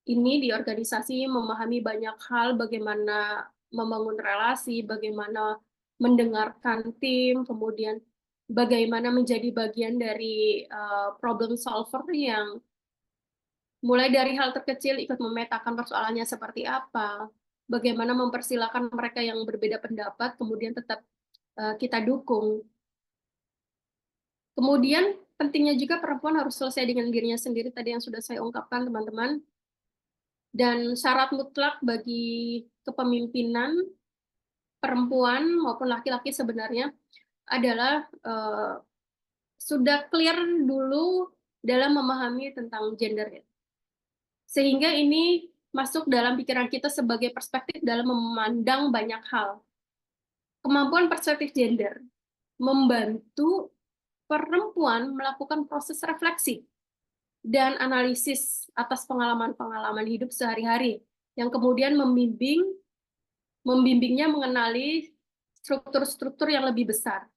ini di organisasi, memahami banyak hal, bagaimana membangun relasi, bagaimana mendengarkan tim, kemudian bagaimana menjadi bagian dari problem solver yang mulai dari hal terkecil ikut memetakan persoalannya seperti apa, bagaimana mempersilahkan mereka yang berbeda pendapat, kemudian tetap kita dukung. Kemudian pentingnya juga perempuan harus selesai dengan dirinya sendiri, tadi yang sudah saya ungkapkan teman-teman. Dan syarat mutlak bagi kepemimpinan perempuan maupun laki-laki sebenarnya adalah sudah clear dulu dalam memahami tentang gender. Sehingga ini masuk dalam pikiran kita sebagai perspektif dalam memandang banyak hal. Kemampuan perspektif gender membantu perempuan melakukan proses refleksi dan analisis atas pengalaman-pengalaman hidup sehari-hari yang kemudian membimbingnya mengenali struktur-struktur yang lebih besar.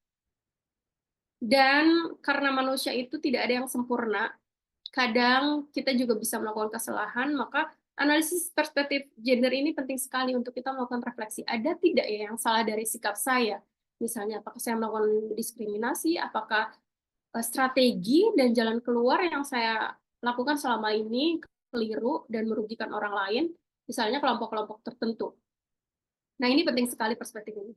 Dan karena manusia itu tidak ada yang sempurna, kadang kita juga bisa melakukan kesalahan, maka analisis perspektif gender ini penting sekali untuk kita melakukan refleksi. Ada tidak ya yang salah dari sikap saya? Misalnya, apakah saya melakukan diskriminasi, apakah strategi dan jalan keluar yang saya lakukan selama ini keliru dan merugikan orang lain, misalnya kelompok-kelompok tertentu. Nah, ini penting sekali perspektif ini.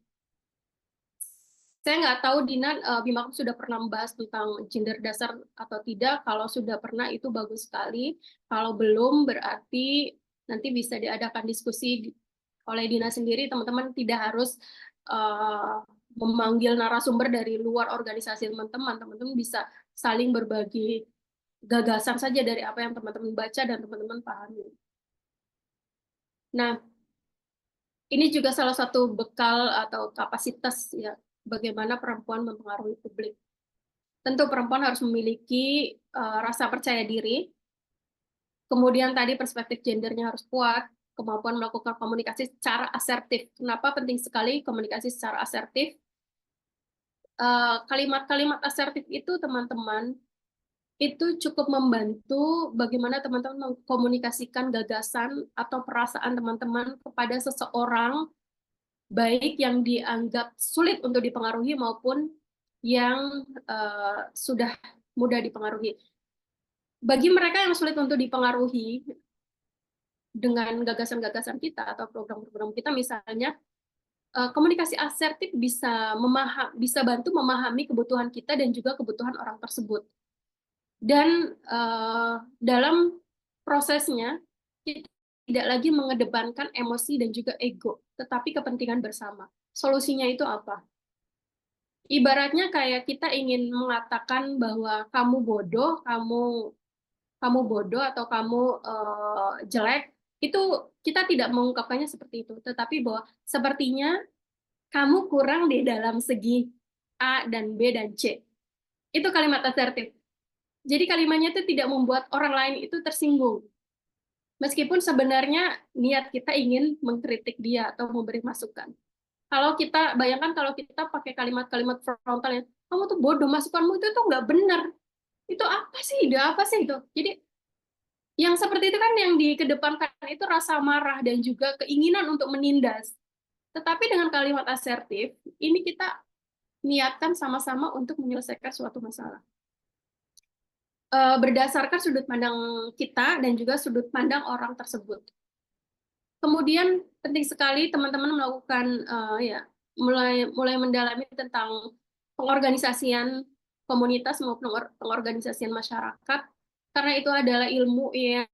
Saya nggak tahu, Dina, Bima sudah pernah membahas tentang gender dasar atau tidak. Kalau sudah pernah, itu bagus sekali. Kalau belum, berarti nanti bisa diadakan diskusi oleh Dina sendiri. Teman-teman tidak harus memanggil narasumber dari luar organisasi teman-teman. Teman-teman bisa saling berbagi gagasan saja dari apa yang teman-teman baca dan teman-teman pahami. Nah, ini juga salah satu bekal atau kapasitas ya, bagaimana perempuan mempengaruhi publik. Tentu perempuan harus memiliki rasa percaya diri, kemudian tadi perspektif gendernya harus kuat, kemampuan melakukan komunikasi secara asertif. Kenapa penting sekali komunikasi secara asertif? Kalimat-kalimat asertif itu, teman-teman, itu cukup membantu bagaimana teman-teman mengkomunikasikan gagasan atau perasaan teman-teman kepada seseorang, baik yang dianggap sulit untuk dipengaruhi maupun yang sudah mudah dipengaruhi. Bagi mereka yang sulit untuk dipengaruhi dengan gagasan-gagasan kita atau program-program kita, misalnya komunikasi asertif bisa bantu memahami kebutuhan kita dan juga kebutuhan orang tersebut. Dan dalam prosesnya kita tidak lagi mengedepankan emosi dan juga ego, tetapi kepentingan bersama. Solusinya itu apa? Ibaratnya kayak kita ingin mengatakan bahwa kamu bodoh, kamu bodoh atau kamu jelek, itu kita tidak mengungkapkannya seperti itu, tetapi bahwa sepertinya kamu kurang di dalam segi A dan B dan C. Itu kalimat asertif. Jadi kalimatnya itu tidak membuat orang lain itu tersinggung. Meskipun sebenarnya niat kita ingin mengkritik dia atau memberi masukan. Kalau kita bayangkan kalau kita pakai kalimat-kalimat frontal yang kamu tuh bodoh, masukanmu itu tuh nggak benar. Itu apa sih? Apa sih itu? Jadi yang seperti itu kan yang dikedepankan itu rasa marah dan juga keinginan untuk menindas. Tetapi dengan kalimat asertif, ini kita niatkan sama-sama untuk menyelesaikan suatu masalah. Berdasarkan sudut pandang kita dan juga sudut pandang orang tersebut. Kemudian penting sekali teman-teman melakukan mulai mendalami tentang pengorganisasian komunitas maupun pengorganisasian masyarakat, karena itu adalah ilmu yang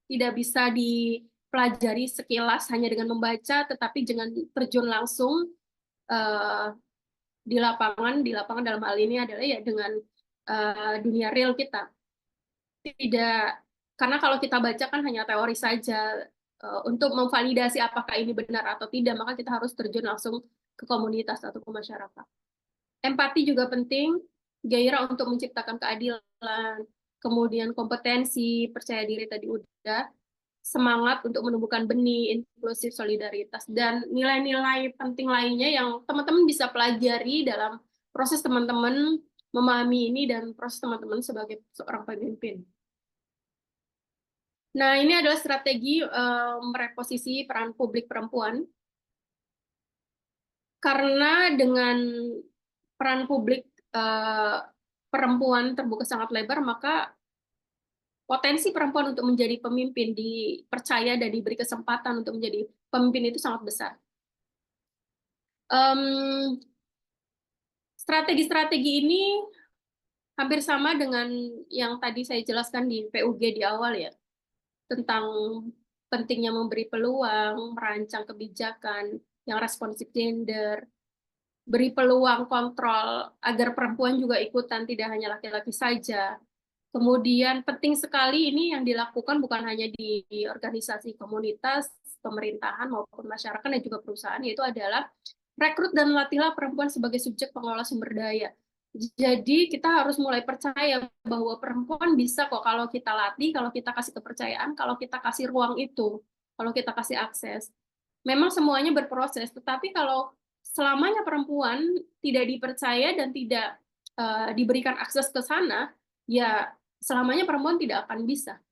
tidak bisa pelajari sekilas hanya dengan membaca, tetapi dengan terjun langsung di lapangan dalam hal ini adalah ya dengan dunia real kita. Tidak, karena kalau kita baca kan hanya teori saja. Untuk memvalidasi apakah ini benar atau tidak, maka kita harus terjun langsung ke komunitas atau ke masyarakat. Empati juga penting, gairah untuk menciptakan keadilan, kemudian kompetensi, percaya diri tadi udah, semangat untuk menumbuhkan benih, inklusif, solidaritas, dan nilai-nilai penting lainnya yang teman-teman bisa pelajari dalam proses teman-teman memahami ini dan proses teman-teman sebagai seorang pemimpin. Nah, ini adalah strategi mereposisi peran publik perempuan. Karena dengan peran publik perempuan terbuka sangat lebar, maka potensi perempuan untuk menjadi pemimpin, dipercaya dan diberi kesempatan untuk menjadi pemimpin itu sangat besar. Strategi-strategi ini hampir sama dengan yang tadi saya jelaskan di PUG di awal ya, tentang pentingnya memberi peluang, merancang kebijakan yang responsif gender, beri peluang kontrol agar perempuan juga ikutan, tidak hanya laki-laki saja. Kemudian penting sekali ini yang dilakukan bukan hanya di organisasi komunitas, pemerintahan maupun masyarakat dan juga perusahaan, yaitu adalah rekrut dan latihlah perempuan sebagai subjek pengelola sumber daya. Jadi kita harus mulai percaya bahwa perempuan bisa kok kalau kita latih, kalau kita kasih kepercayaan, kalau kita kasih ruang itu, kalau kita kasih akses. Memang semuanya berproses, tetapi kalau selamanya perempuan tidak dipercaya dan tidak diberikan akses ke sana, ya selamanya perempuan tidak akan bisa.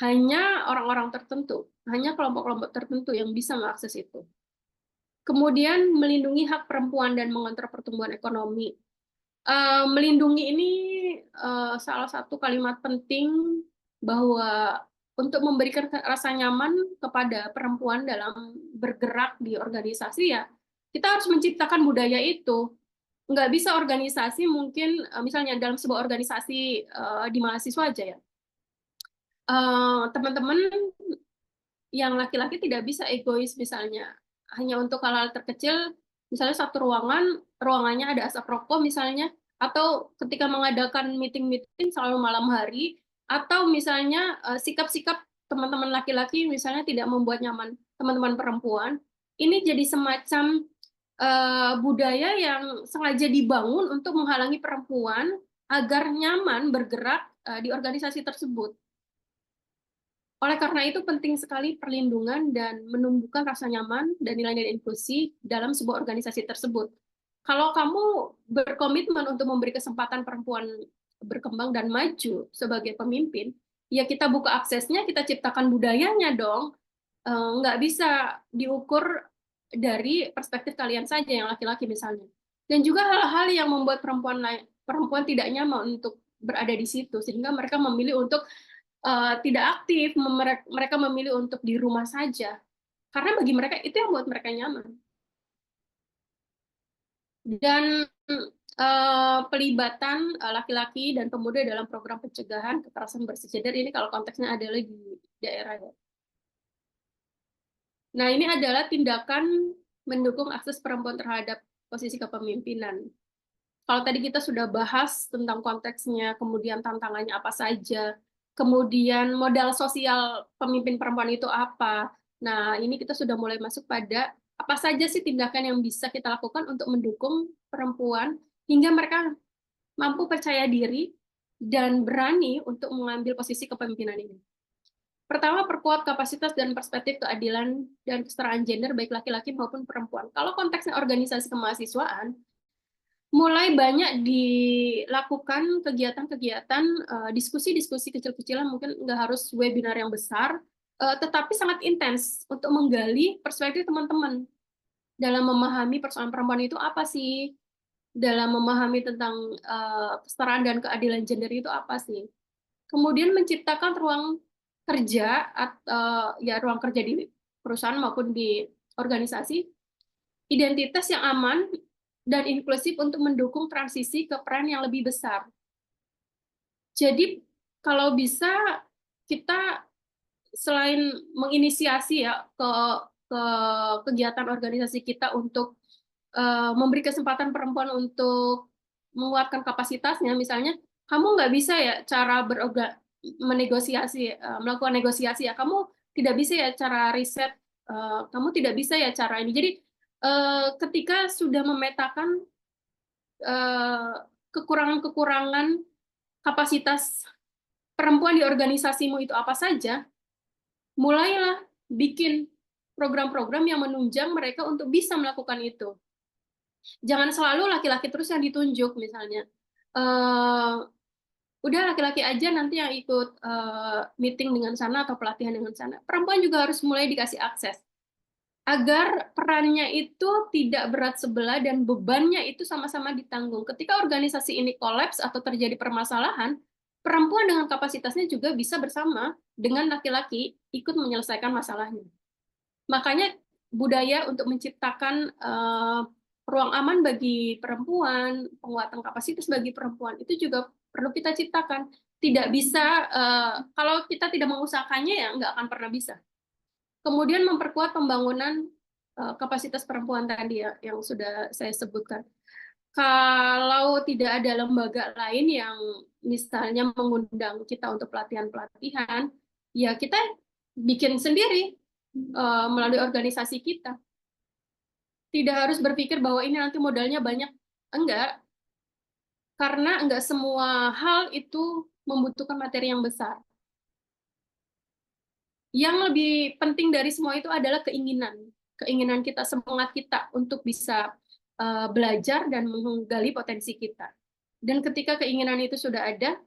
Hanya orang-orang tertentu, hanya kelompok-kelompok tertentu yang bisa mengakses itu. Kemudian melindungi hak perempuan dan mengontrol pertumbuhan ekonomi. Melindungi ini salah satu kalimat penting bahwa untuk memberikan rasa nyaman kepada perempuan dalam bergerak di organisasi ya, kita harus menciptakan budaya itu. Nggak bisa organisasi mungkin, misalnya dalam sebuah organisasi di mahasiswa aja ya, teman-teman yang laki-laki tidak bisa egois misalnya, hanya untuk hal-hal terkecil, misalnya satu ruangannya ada asap rokok misalnya, atau ketika mengadakan meeting-meeting selalu malam hari, atau misalnya sikap-sikap teman-teman laki-laki misalnya tidak membuat nyaman teman-teman perempuan, ini jadi semacam budaya yang sengaja dibangun untuk menghalangi perempuan agar nyaman bergerak di organisasi tersebut. Oleh karena itu penting sekali perlindungan dan menumbuhkan rasa nyaman dan nilai-nilai inklusi dalam sebuah organisasi tersebut. Kalau kamu berkomitmen untuk memberi kesempatan perempuan berkembang dan maju sebagai pemimpin, ya kita buka aksesnya, kita ciptakan budayanya dong. Nggak bisa diukur dari perspektif kalian saja yang laki-laki misalnya. Dan juga hal-hal yang membuat perempuan tidak nyaman untuk berada di situ, sehingga mereka memilih untuk tidak aktif, mereka memilih untuk di rumah saja. Karena bagi mereka itu yang membuat mereka nyaman. Dan pelibatan laki-laki dan pemuda dalam program pencegahan kekerasan berbasis gender ini kalau konteksnya adalah di daerah ya. Nah, ini adalah tindakan mendukung akses perempuan terhadap posisi kepemimpinan. Kalau tadi kita sudah bahas tentang konteksnya, kemudian tantangannya apa saja, kemudian modal sosial pemimpin perempuan itu apa. Nah, ini kita sudah mulai masuk pada apa saja sih tindakan yang bisa kita lakukan untuk mendukung perempuan hingga mereka mampu percaya diri dan berani untuk mengambil posisi kepemimpinan ini. Pertama, perkuat kapasitas dan perspektif keadilan dan kesetaraan gender baik laki-laki maupun perempuan. Kalau konteksnya organisasi kemahasiswaan, mulai banyak dilakukan kegiatan-kegiatan diskusi-diskusi kecil-kecilan, mungkin nggak harus webinar yang besar, tetapi sangat intens untuk menggali perspektif teman-teman dalam memahami persoalan perempuan itu apa sih, dalam memahami tentang kesetaraan dan keadilan gender itu apa sih. Kemudian menciptakan ruang kerja atau ya ruang kerja di perusahaan maupun di organisasi, identitas yang aman dan inklusif untuk mendukung transisi ke peran yang lebih besar. Jadi kalau bisa kita selain menginisiasi ya ke kegiatan organisasi kita untuk memberi kesempatan perempuan untuk menguatkan kapasitasnya, misalnya kamu nggak bisa ya cara menegosiasi, melakukan negosiasi ya, kamu tidak bisa ya cara riset, kamu tidak bisa ya cara ini. Jadi ketika sudah memetakan kekurangan-kekurangan kapasitas perempuan di organisasimu itu apa saja, mulailah bikin program-program yang menunjang mereka untuk bisa melakukan itu. Jangan selalu laki-laki terus yang ditunjuk, misalnya. Udah laki-laki aja nanti yang ikut meeting dengan sana atau pelatihan dengan sana. Perempuan juga harus mulai dikasih akses. Agar perannya itu tidak berat sebelah dan bebannya itu sama-sama ditanggung. Ketika organisasi ini kolaps atau terjadi permasalahan, perempuan dengan kapasitasnya juga bisa bersama dengan laki-laki ikut menyelesaikan masalahnya. Makanya budaya untuk menciptakan ruang aman bagi perempuan, penguatan kapasitas bagi perempuan, itu juga perlu kita ciptakan. Tidak bisa, kalau kita tidak mengusahakannya ya nggak akan pernah bisa. Kemudian memperkuat pembangunan kapasitas perempuan tadi ya, yang sudah saya sebutkan. Kalau tidak ada lembaga lain yang misalnya mengundang kita untuk pelatihan-pelatihan, ya kita bikin sendiri melalui organisasi kita. Tidak harus berpikir bahwa ini nanti modalnya banyak. Enggak, karena enggak semua hal itu membutuhkan materi yang besar. Yang lebih penting dari semua itu adalah keinginan kita, semangat kita untuk bisa belajar dan menggali potensi kita. Dan ketika keinginan itu sudah ada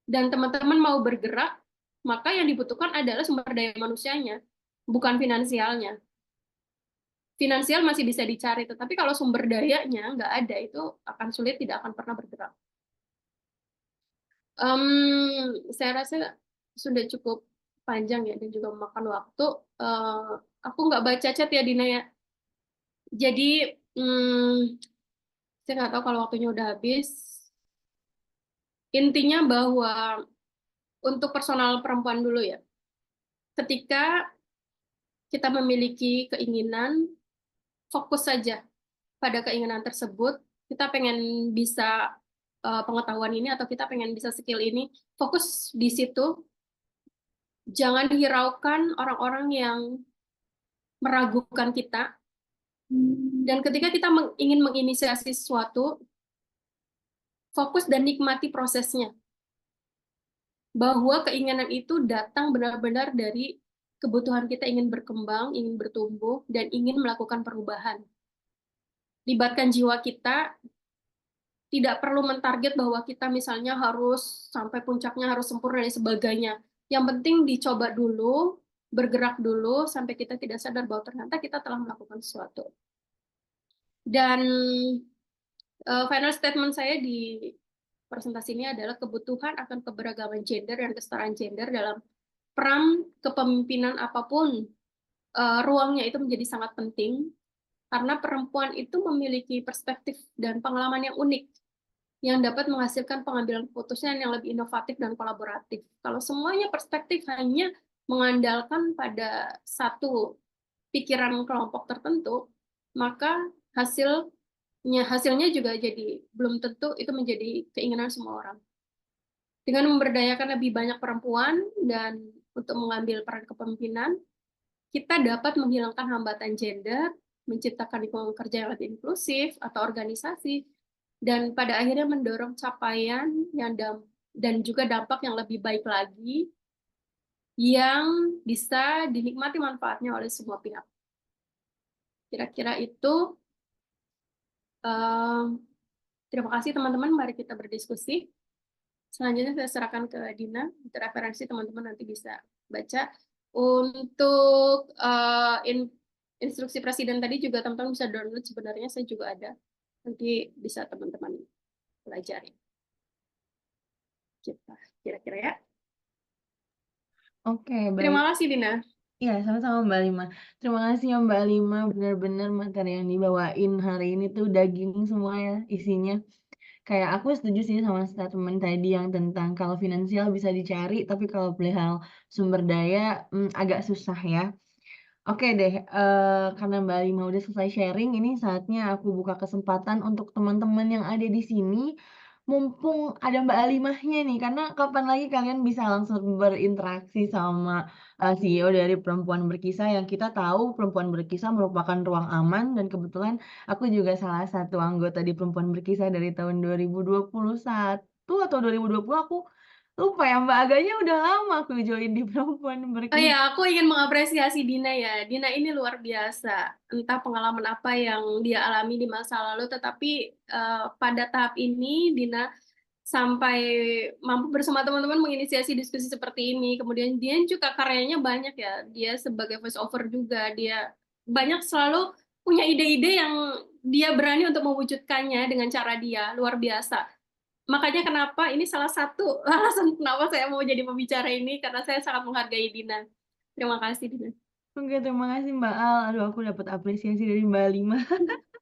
dan teman-teman mau bergerak, maka yang dibutuhkan adalah sumber daya manusianya, bukan finansialnya. Finansial masih bisa dicari, tetapi kalau sumber dayanya nggak ada, itu akan sulit, tidak akan pernah bergerak. Saya rasa sudah cukup panjang ya, dan juga memakan waktu. Aku nggak baca chat ya, Dina ya. Jadi, saya nggak tahu kalau waktunya udah habis. Intinya bahwa untuk personal perempuan dulu ya, ketika kita memiliki keinginan, fokus saja pada keinginan tersebut. Kita pengen bisa pengetahuan ini atau kita pengen bisa skill ini, fokus di situ. Jangan hiraukan orang-orang yang meragukan kita. Dan ketika kita ingin menginisiasi sesuatu, fokus dan nikmati prosesnya. Bahwa keinginan itu datang benar-benar dari kebutuhan kita ingin berkembang, ingin bertumbuh, dan ingin melakukan perubahan. Libatkan jiwa kita, tidak perlu mentarget bahwa kita misalnya harus sampai puncaknya harus sempurna dan sebagainya. Yang penting dicoba dulu, bergerak dulu, sampai kita tidak sadar bahwa ternyata kita telah melakukan sesuatu. Dan final statement saya di presentasi ini adalah kebutuhan akan keberagaman gender dan kesetaraan gender dalam peran kepemimpinan apapun ruangnya itu menjadi sangat penting, karena perempuan itu memiliki perspektif dan pengalaman yang unik yang dapat menghasilkan pengambilan keputusan yang lebih inovatif dan kolaboratif. Kalau semuanya perspektif hanya mengandalkan pada satu pikiran kelompok tertentu, maka hasilnya juga jadi belum tentu itu menjadi keinginan semua orang. Dengan memberdayakan lebih banyak perempuan dan untuk mengambil peran kepemimpinan, kita dapat menghilangkan hambatan gender, menciptakan lingkungan kerja yang lebih inklusif atau organisasi, dan pada akhirnya mendorong capaian dan juga dampak yang lebih baik lagi yang bisa dinikmati manfaatnya oleh semua pihak. Kira-kira itu. Terima kasih teman-teman, mari kita berdiskusi. Selanjutnya saya serahkan ke Dina, untuk referensi teman-teman nanti bisa baca. Untuk instruksi presiden tadi juga teman-teman bisa download, sebenarnya saya juga ada. Nanti bisa teman-teman pelajari. Kira-kira ya. Oke, baik. Terima kasih, Dina. Iya, sama-sama Mbak Lima. Terima kasih ya Mbak Lima, benar-benar materi yang dibawain hari ini tuh daging semua ya isinya. Kayak aku setuju sih sama statement tadi yang tentang kalau finansial bisa dicari, tapi kalau perihal sumber daya, agak susah ya. Oke deh, karena Mbak Lima udah selesai sharing, ini saatnya aku buka kesempatan untuk teman-teman yang ada di sini, mumpung ada Mbak Alimahnya nih, karena kapan lagi kalian bisa langsung berinteraksi sama, CEO dari Perempuan Berkisah yang kita tahu Perempuan Berkisah merupakan ruang aman dan kebetulan aku juga salah satu anggota di Perempuan Berkisah dari tahun 2021 atau 2020 aku lupa ya Mbak, agaknya udah lama aku join di Perempuan Oh ya, Berkisah. aku ingin mengapresiasi Dina ya. Dina ini luar biasa. Entah pengalaman apa yang dia alami di masa lalu, tetapi pada tahap ini Dina sampai mampu bersama teman-teman menginisiasi diskusi seperti ini. Kemudian dia juga karyanya banyak ya. Dia sebagai voice over juga, dia banyak selalu punya ide-ide yang dia berani untuk mewujudkannya dengan cara dia. Luar biasa. Makanya kenapa ini salah satu alasan kenapa saya mau jadi pembicara ini, karena saya sangat menghargai Dina. Terima kasih, Dina. Oke, terima kasih Mbak Al. Aduh, aku dapat apresiasi dari Mbak Lima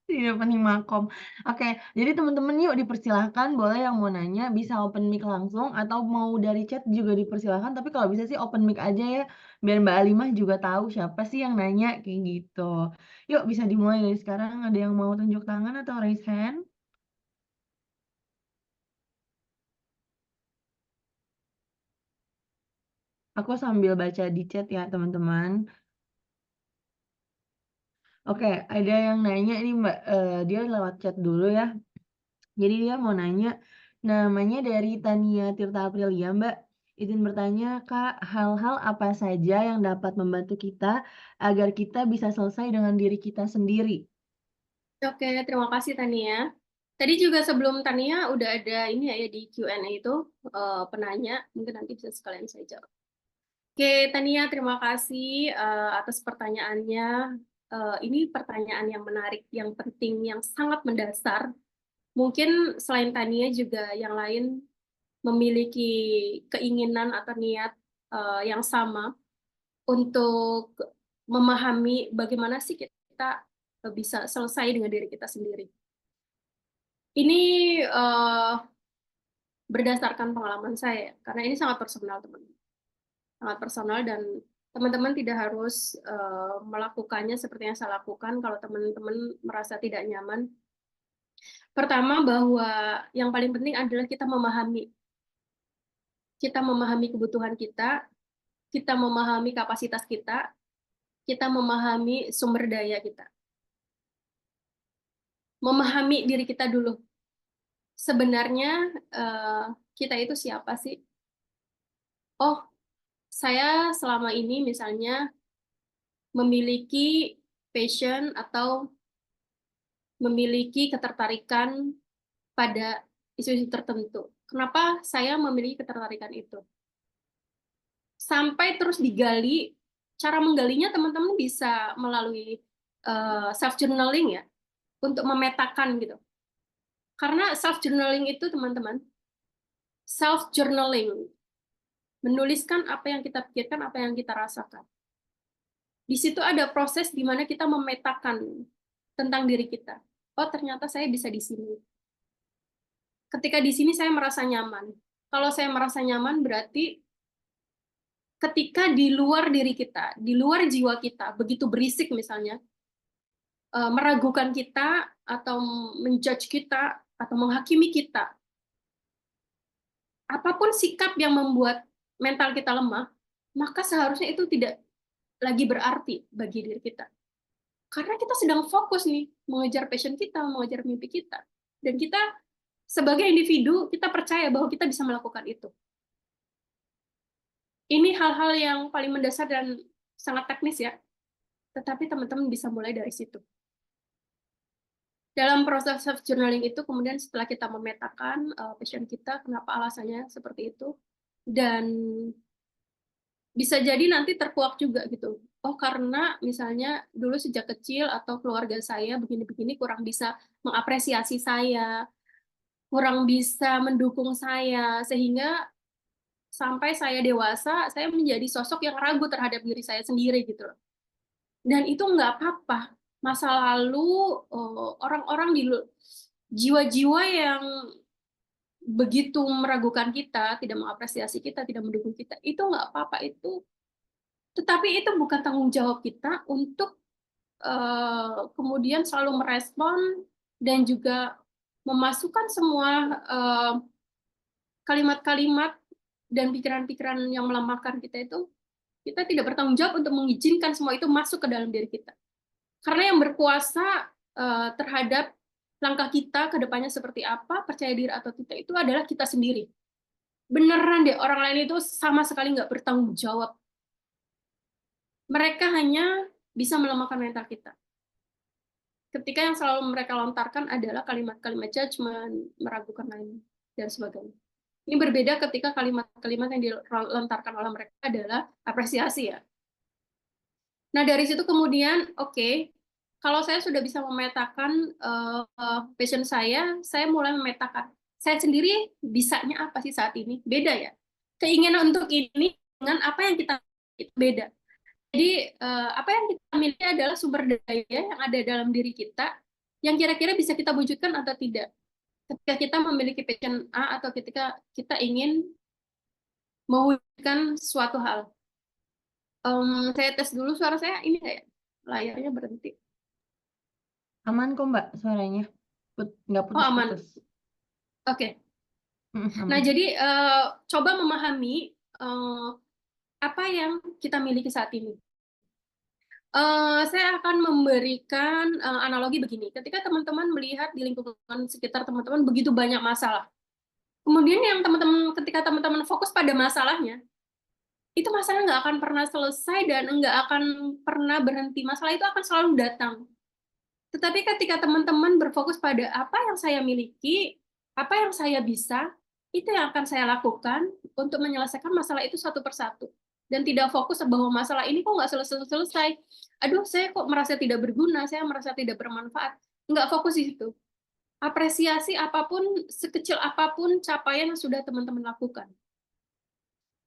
di depan Himakom. Oke, jadi teman-teman yuk dipersilahkan, boleh yang mau nanya bisa open mic langsung atau mau dari chat juga dipersilahkan. Tapi kalau bisa sih open mic aja ya, biar Mbak Alimah juga tahu siapa sih yang nanya kayak gitu. Yuk, bisa dimulai dari sekarang. Ada yang mau tunjuk tangan atau raise hand? Aku sambil baca di chat ya, teman-teman. Oke, ada yang nanya nih Mbak, dia lewat chat dulu ya. Jadi dia mau nanya, namanya dari Tania Tirta Aprilia, Mbak. Izin bertanya, Kak, hal-hal apa saja yang dapat membantu kita agar kita bisa selesai dengan diri kita sendiri? Oke, terima kasih Tania. Tadi juga sebelum Tania udah ada ini ya di Q&A itu penanya, mungkin nanti bisa sekalian saya jawab. Oke, Tania, terima kasih atas pertanyaannya. Ini pertanyaan yang menarik, yang penting, yang sangat mendasar. Mungkin selain Tania juga yang lain memiliki keinginan atau niat yang sama untuk memahami bagaimana sih kita bisa selesai dengan diri kita sendiri. Ini berdasarkan pengalaman saya, karena ini sangat personal, teman-teman. Sangat personal dan teman-teman tidak harus melakukannya seperti yang saya lakukan kalau teman-teman merasa tidak nyaman. Pertama, bahwa yang paling penting adalah kita memahami. Kita memahami kebutuhan kita memahami kapasitas kita memahami sumber daya kita. Memahami diri kita dulu. Sebenarnya kita itu siapa sih? Oh, saya selama ini misalnya memiliki passion atau memiliki ketertarikan pada isu-isu tertentu. Kenapa saya memiliki ketertarikan itu? Sampai terus digali, cara menggalinya teman-teman bisa melalui self-journaling ya, untuk memetakan gitu. Karena self-journaling itu teman-teman, self-journaling, menuliskan apa yang kita pikirkan, apa yang kita rasakan. Di situ ada proses di mana kita memetakan tentang diri kita. Oh, ternyata saya bisa di sini. Ketika di sini saya merasa nyaman. Kalau saya merasa nyaman berarti ketika di luar diri kita, di luar jiwa kita, begitu berisik misalnya, meragukan kita atau menjudge kita atau menghakimi kita, apapun sikap yang membuat mental kita lemah, maka seharusnya itu tidak lagi berarti bagi diri kita. Karena kita sedang fokus nih mengejar passion kita, mengejar mimpi kita. Dan kita sebagai individu, kita percaya bahwa kita bisa melakukan itu. Ini hal-hal yang paling mendasar dan sangat teknis ya. Tetapi teman-teman bisa mulai dari situ. Dalam proses self-journaling itu, kemudian setelah kita memetakan passion kita, kenapa alasannya seperti itu, dan bisa jadi nanti terkuak juga gitu. Oh, karena misalnya dulu sejak kecil atau keluarga saya begini-begini kurang bisa mengapresiasi saya, kurang bisa mendukung saya, sehingga sampai saya dewasa, saya menjadi sosok yang ragu terhadap diri saya sendiri gitu loh. Dan itu nggak apa-apa. Masa lalu orang-orang di jiwa-jiwa yang begitu meragukan kita, tidak mengapresiasi kita, tidak mendukung kita, itu nggak apa-apa itu. Tetapi itu bukan tanggung jawab kita untuk kemudian selalu merespon dan juga memasukkan semua kalimat-kalimat dan pikiran-pikiran yang melemahkan kita itu, kita tidak bertanggung jawab untuk mengizinkan semua itu masuk ke dalam diri kita. Karena yang berkuasa terhadap langkah kita ke depannya seperti apa, percaya diri atau tidak, itu adalah kita sendiri. Beneran deh, orang lain itu sama sekali nggak bertanggung jawab. Mereka hanya bisa melemahkan mental kita. Ketika yang selalu mereka lontarkan adalah kalimat-kalimat judgment, meragukan lain, dan sebagainya. Ini berbeda ketika kalimat-kalimat yang dilontarkan oleh mereka adalah apresiasi ya. Nah dari situ kemudian, oke, kalau saya sudah bisa memetakan passion saya mulai memetakan. Saya sendiri bisanya apa sih saat ini? Beda ya. Keinginan untuk ini dengan apa yang kita beda. Jadi apa yang kita miliki adalah sumber daya yang ada dalam diri kita yang kira-kira bisa kita wujudkan atau tidak. Ketika kita memiliki passion A atau ketika kita ingin mewujudkan suatu hal. Saya tes dulu suara saya ini nggak ya? Layarnya berhenti. Aman kok Mbak suaranya, nggak Oh aman. putus-putus. Oke. Aman. Nah jadi coba memahami apa yang kita miliki saat ini. Saya akan memberikan analogi begini. Ketika teman-teman melihat di lingkungan sekitar teman-teman begitu banyak masalah, kemudian yang ketika teman-teman fokus pada masalahnya, itu masalah nggak akan pernah selesai dan nggak akan pernah berhenti. Masalah itu akan selalu datang. Tetapi ketika teman-teman berfokus pada apa yang saya miliki, apa yang saya bisa, itu yang akan saya lakukan untuk menyelesaikan masalah itu satu persatu. Dan tidak fokus bahwa masalah ini kok nggak selesai-selesai. Aduh, saya kok merasa tidak berguna, saya merasa tidak bermanfaat. Nggak fokus di situ. Apresiasi apapun, sekecil apapun capaian yang sudah teman-teman lakukan.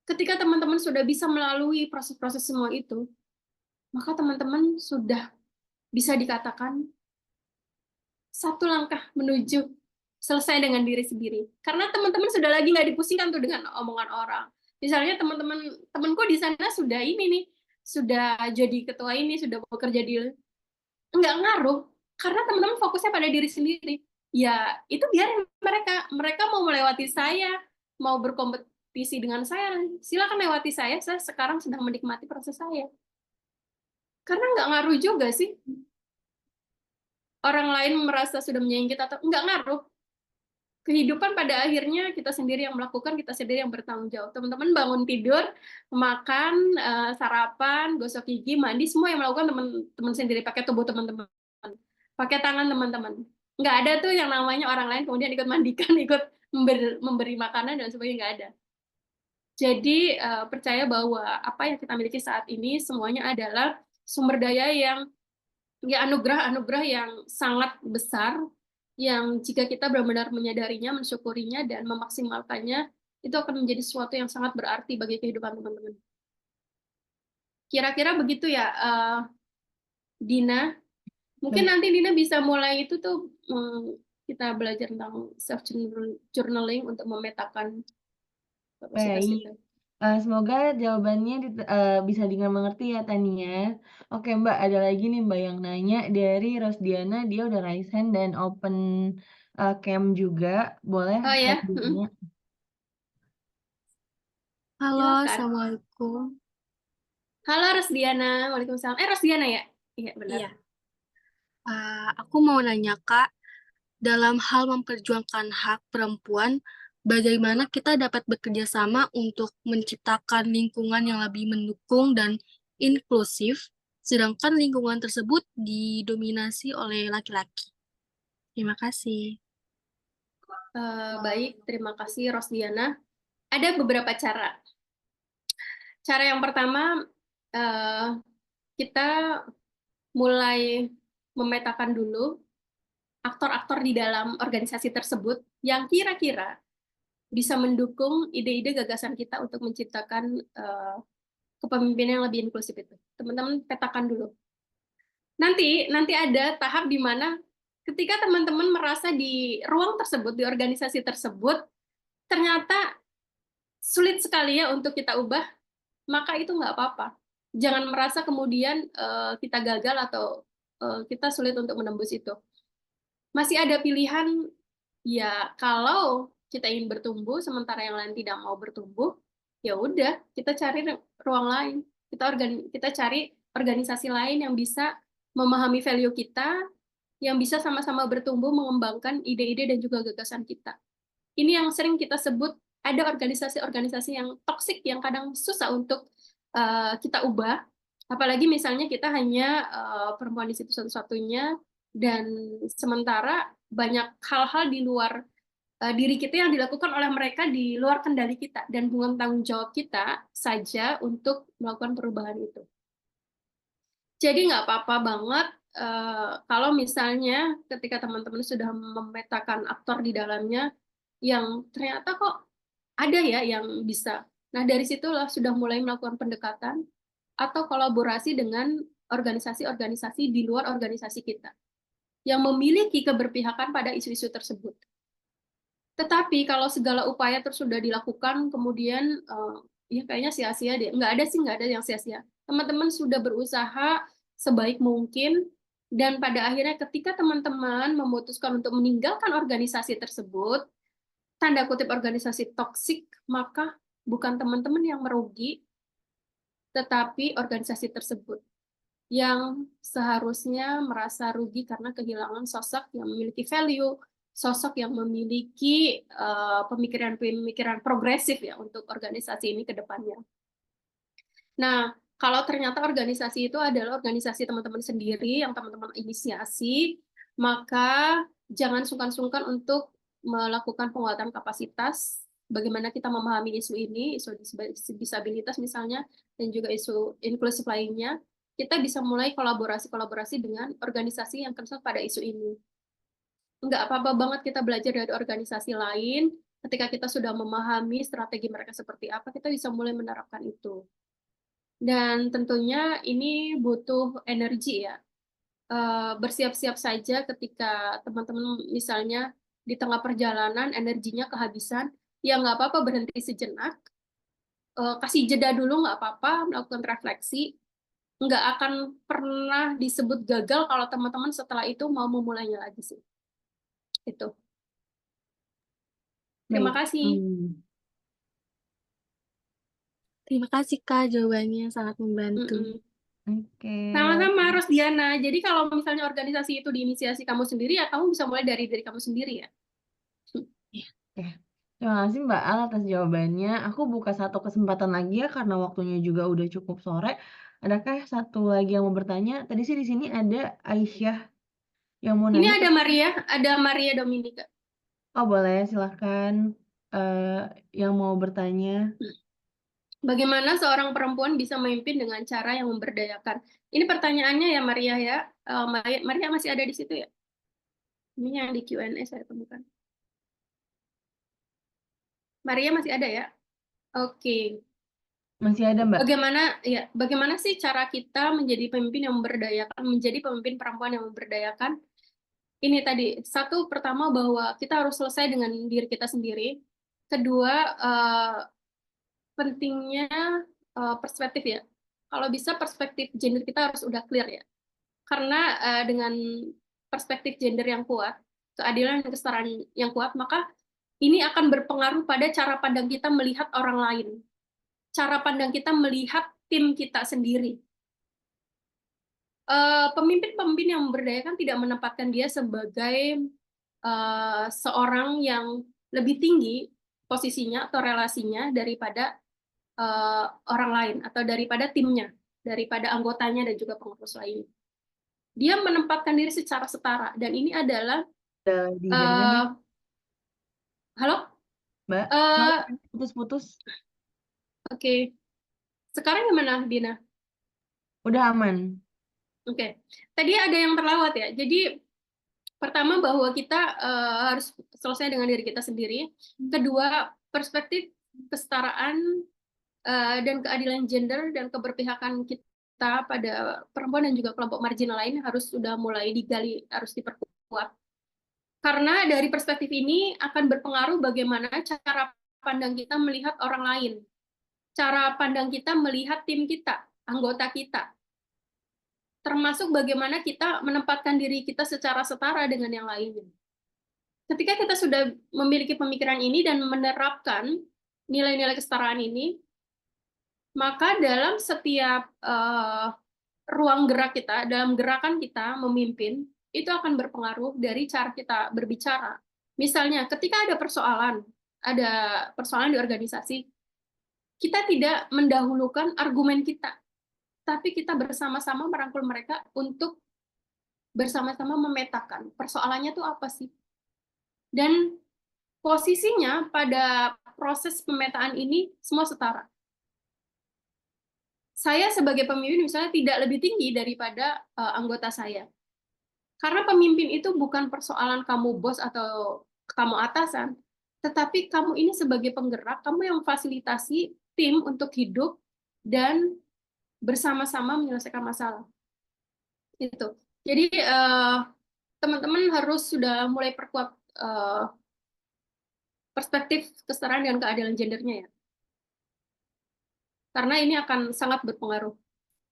Ketika teman-teman sudah bisa melalui proses-proses semua itu, maka teman-teman sudah bisa dikatakan satu langkah menuju selesai dengan diri sendiri. Karena teman-teman sudah lagi nggak dipusingkan tuh dengan omongan orang. Misalnya temanku di sana sudah ini nih, sudah jadi ketua ini, sudah bekerja di, nggak ngaruh. Karena teman-teman fokusnya pada diri sendiri. Ya, itu biarin mereka mau melewati saya, mau berkompetisi dengan saya, silakan lewati saya sekarang sedang menikmati proses saya. Karena nggak ngaruh juga sih. Orang lain merasa sudah menyayangi kita atau nggak ngaruh. Kehidupan pada akhirnya kita sendiri yang melakukan, kita sendiri yang bertanggung jawab. Teman-teman bangun tidur, makan, sarapan, gosok gigi, mandi, semua yang melakukan teman-teman sendiri, pakai tubuh teman-teman, pakai tangan teman-teman. Nggak ada tuh yang namanya orang lain kemudian ikut mandikan, ikut memberi makanan dan sebagainya, nggak ada. Jadi percaya bahwa apa yang kita miliki saat ini semuanya adalah sumber daya yang ya anugerah-anugerah yang sangat besar, yang jika kita benar-benar menyadarinya, mensyukurinya, dan memaksimalkannya, itu akan menjadi sesuatu yang sangat berarti bagi kehidupan teman-teman. Kira-kira begitu ya, Dina. Mungkin nanti Dina bisa mulai itu tuh, kita belajar tentang self-journaling untuk memetakan kapasitas Baik. kita. Semoga jawabannya bisa dengan mengerti ya Tania. Oke Mbak, ada lagi nih Mbak yang nanya dari Rosdiana, dia udah raise hand dan open cam juga. Boleh Oh ya, ditanya? Halo, silakan. Assalamualaikum. Halo Rosdiana, waalaikumsalam. Rosdiana ya? Iya benar. Iya. Aku mau nanya Kak, dalam hal memperjuangkan hak perempuan, bagaimana kita dapat bekerja sama untuk menciptakan lingkungan yang lebih mendukung dan inklusif, sedangkan lingkungan tersebut didominasi oleh laki-laki? Terima kasih. Baik, terima kasih Rosdiana. Ada beberapa cara. Cara yang pertama, kita mulai memetakan dulu aktor-aktor di dalam organisasi tersebut yang kira-kira bisa mendukung ide-ide gagasan kita untuk menciptakan kepemimpinan yang lebih inklusif itu. Teman-teman petakan dulu. Nanti ada tahap di mana ketika teman-teman merasa di ruang tersebut, di organisasi tersebut, ternyata sulit sekali ya untuk kita ubah, maka itu nggak apa-apa. Jangan merasa kemudian kita gagal atau kita sulit untuk menembus itu. Masih ada pilihan, ya kalau kita ingin bertumbuh sementara yang lain tidak mau bertumbuh, ya udah kita cari ruang lain. Kita cari organisasi lain yang bisa memahami value kita, yang bisa sama-sama bertumbuh mengembangkan ide-ide dan juga gagasan kita. Ini yang sering kita sebut ada organisasi-organisasi yang toksik yang kadang susah untuk kita ubah. Apalagi misalnya kita hanya perempuan di situ satu-satunya, dan sementara banyak hal-hal di luar diri kita yang dilakukan oleh mereka di luar kendali kita, dan bukan tanggung jawab kita saja untuk melakukan perubahan itu. Jadi nggak apa-apa banget kalau misalnya ketika teman-teman sudah memetakan aktor di dalamnya yang ternyata kok ada ya yang bisa. Nah, dari situlah sudah mulai melakukan pendekatan atau kolaborasi dengan organisasi-organisasi di luar organisasi kita yang memiliki keberpihakan pada isu-isu tersebut. Tetapi kalau segala upaya terus sudah dilakukan, kemudian ya kayaknya sia-sia deh. Nggak ada yang sia-sia. Teman-teman sudah berusaha sebaik mungkin, dan pada akhirnya ketika teman-teman memutuskan untuk meninggalkan organisasi tersebut, tanda kutip organisasi toksik, maka bukan teman-teman yang merugi, tetapi organisasi tersebut yang seharusnya merasa rugi karena kehilangan sosok yang memiliki value, sosok yang memiliki pemikiran-pemikiran progresif ya untuk organisasi ini ke depannya. Nah, kalau ternyata organisasi itu adalah organisasi teman-teman sendiri yang teman-teman inisiasi, maka jangan sungkan-sungkan untuk melakukan penguatan kapasitas, bagaimana kita memahami isu ini, isu disabilitas misalnya, dan juga isu inklusif lainnya. Kita bisa mulai kolaborasi-kolaborasi dengan organisasi yang concern pada isu ini. Nggak apa-apa banget kita belajar dari organisasi lain, ketika kita sudah memahami strategi mereka seperti apa, kita bisa mulai menerapkan itu. Dan tentunya ini butuh energi ya. Bersiap-siap saja ketika teman-teman misalnya di tengah perjalanan energinya kehabisan, ya nggak apa-apa berhenti sejenak, kasih jeda dulu nggak apa-apa, melakukan refleksi. Nggak akan pernah disebut gagal kalau teman-teman setelah itu mau memulainya lagi sih. Itu. Terima Baik. kasih. Terima kasih Kak, jawabannya sangat membantu. Oke. Sama-sama, Rosdiana. Jadi kalau misalnya organisasi itu diinisiasi kamu sendiri, ya kamu bisa mulai dari diri kamu sendiri ya. Oke. Terima kasih Mbak Al atas jawabannya. Aku buka satu kesempatan lagi ya karena waktunya juga udah cukup sore. Adakah satu lagi yang mau bertanya? Tadi sih di sini ada Aisyah yang mau Ini nanya. ada Maria Dominika. Oh boleh, silahkan yang mau bertanya. Bagaimana seorang perempuan bisa memimpin dengan cara yang memberdayakan? Ini pertanyaannya ya Maria ya. Maria masih ada di situ ya? Ini yang di Q&A saya temukan. Maria masih ada ya? Oke. Masih ada Mbak? Bagaimana sih cara kita menjadi pemimpin yang memberdayakan, menjadi pemimpin perempuan yang memberdayakan? Ini tadi, satu, pertama bahwa kita harus selesai dengan diri kita sendiri. Kedua, pentingnya perspektif ya. Kalau bisa perspektif gender kita harus udah clear ya. Karena dengan perspektif gender yang kuat, keadilan dan kesetaraan yang kuat, maka ini akan berpengaruh pada cara pandang kita melihat orang lain. Cara pandang kita melihat tim kita sendiri. Pemimpin-pemimpin yang memberdayakan tidak menempatkan dia sebagai seorang yang lebih tinggi posisinya atau relasinya daripada orang lain atau daripada timnya, daripada anggotanya dan juga pengurus lain. Dia menempatkan diri secara setara, dan ini adalah halo Mbak, putus-putus. Oke. Sekarang gimana Dina? Udah aman. Oke. Tadi ada yang terlewat ya. Jadi pertama bahwa kita harus selesai dengan diri kita sendiri. Kedua, perspektif kesetaraan dan keadilan gender dan keberpihakan kita pada perempuan dan juga kelompok marginal lain harus sudah mulai digali, harus diperkuat. Karena dari perspektif ini akan berpengaruh bagaimana cara pandang kita melihat orang lain, cara pandang kita melihat tim kita, anggota kita, termasuk bagaimana kita menempatkan diri kita secara setara dengan yang lainnya. Ketika kita sudah memiliki pemikiran ini dan menerapkan nilai-nilai kesetaraan ini, maka dalam setiap ruang gerak kita, dalam gerakan kita memimpin, itu akan berpengaruh dari cara kita berbicara. Misalnya, ketika ada persoalan di organisasi, kita tidak mendahulukan argumen kita, tapi kita bersama-sama merangkul mereka untuk bersama-sama memetakan persoalannya itu apa sih. Dan posisinya pada proses pemetaan ini semua setara. Saya sebagai pemimpin misalnya tidak lebih tinggi daripada anggota saya. Karena pemimpin itu bukan persoalan kamu bos atau kamu atasan, tetapi kamu ini sebagai penggerak, kamu yang fasilitasi tim untuk hidup dan bersama-sama menyelesaikan masalah. Itu. Jadi teman-teman harus sudah mulai perkuat perspektif kesetaraan dan keadilan gendernya ya. Karena ini akan sangat berpengaruh.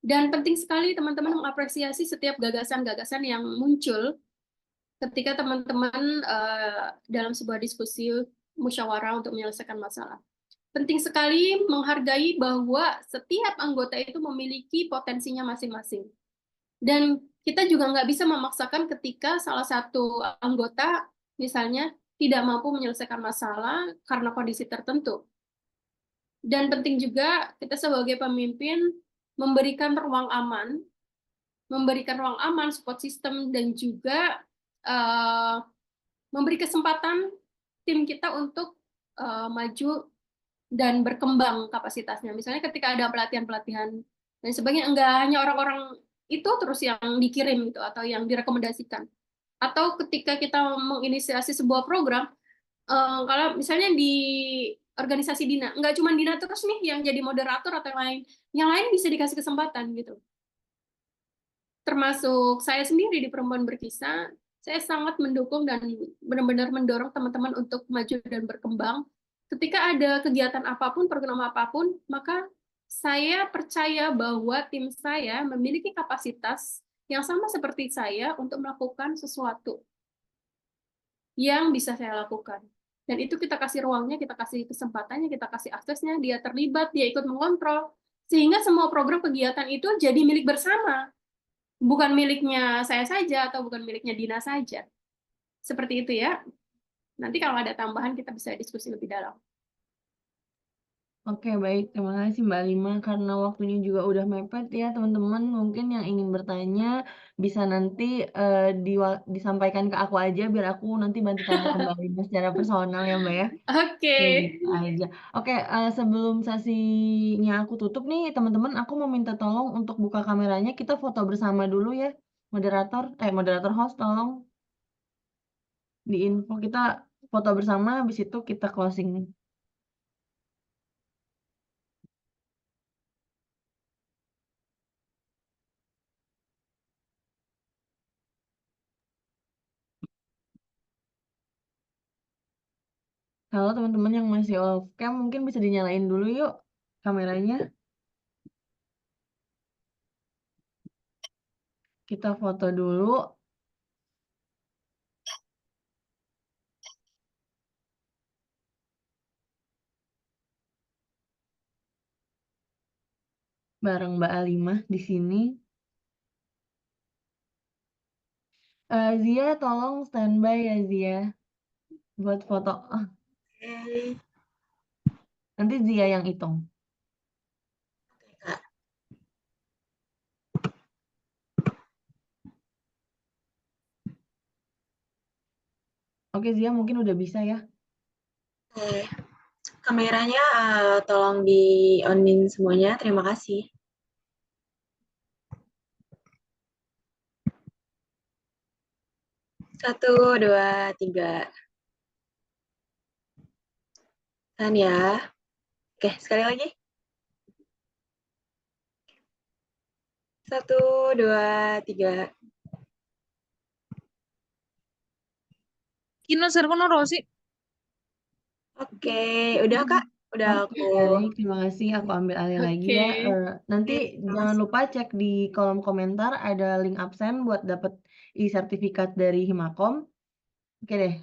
Dan penting sekali teman-teman mengapresiasi setiap gagasan-gagasan yang muncul ketika teman-teman dalam sebuah diskusi musyawarah untuk menyelesaikan masalah. Penting sekali menghargai bahwa setiap anggota itu memiliki potensinya masing-masing. Dan kita juga nggak bisa memaksakan ketika salah satu anggota misalnya tidak mampu menyelesaikan masalah karena kondisi tertentu. Dan penting juga kita sebagai pemimpin memberikan ruang aman, support system, dan juga memberi kesempatan tim kita untuk maju dan berkembang kapasitasnya. Misalnya ketika ada pelatihan-pelatihan dan sebagainya, enggak hanya orang-orang itu terus yang dikirim gitu atau yang direkomendasikan. Atau ketika kita menginisiasi sebuah program, kalau misalnya di organisasi Dina, nggak cuma Dina terus nih yang jadi moderator atau yang lain bisa dikasih kesempatan gitu. Termasuk saya sendiri di Perempuan Berkisah, saya sangat mendukung dan benar-benar mendorong teman-teman untuk maju dan berkembang. Ketika ada kegiatan apapun, program apapun, maka saya percaya bahwa tim saya memiliki kapasitas yang sama seperti saya untuk melakukan sesuatu yang bisa saya lakukan. Dan itu kita kasih ruangnya, kita kasih kesempatannya, kita kasih aksesnya, dia terlibat, dia ikut mengontrol, sehingga semua program kegiatan itu jadi milik bersama. Bukan miliknya saya saja, atau bukan miliknya Dina saja. Seperti itu ya. Nanti kalau ada tambahan, kita bisa diskusi lebih dalam. Oke, baik. Terima kasih Mbak Lima. Karena waktunya juga udah mepet ya, teman-teman. Mungkin yang ingin bertanya bisa nanti disampaikan ke aku aja, biar aku nanti bantu tanya ke Mbak Lima secara personal ya, Mbak ya. Oke. Kayak gitu aja. Oke, sebelum sesinya aku tutup nih, teman-teman, aku mau minta tolong untuk buka kameranya. Kita foto bersama dulu ya, moderator host, tolong di info kita foto bersama, habis itu kita closing. Halo teman-teman yang masih off cam, mungkin bisa dinyalain dulu yuk kameranya. Kita foto dulu. Bareng Mbak Alimah di sini. Zia, tolong standby ya Zia. Buat foto. Nanti Zia yang hitung. Oke Zia, mungkin udah bisa ya. Oke. Kameranya tolong di-on-in semuanya. Terima kasih. Satu, dua, tiga. Tahan ya. Oke, sekali lagi. Satu, dua, tiga. Kino Serkono Rosi. Oke, udah Kak, udah Oke, aku. baik. Terima kasih. Aku ambil alih lagi Oke. ya. Nanti Terima jangan kasih. lupa cek di kolom komentar ada link absen buat dapet e-sertifikat dari Himakom. Oke deh.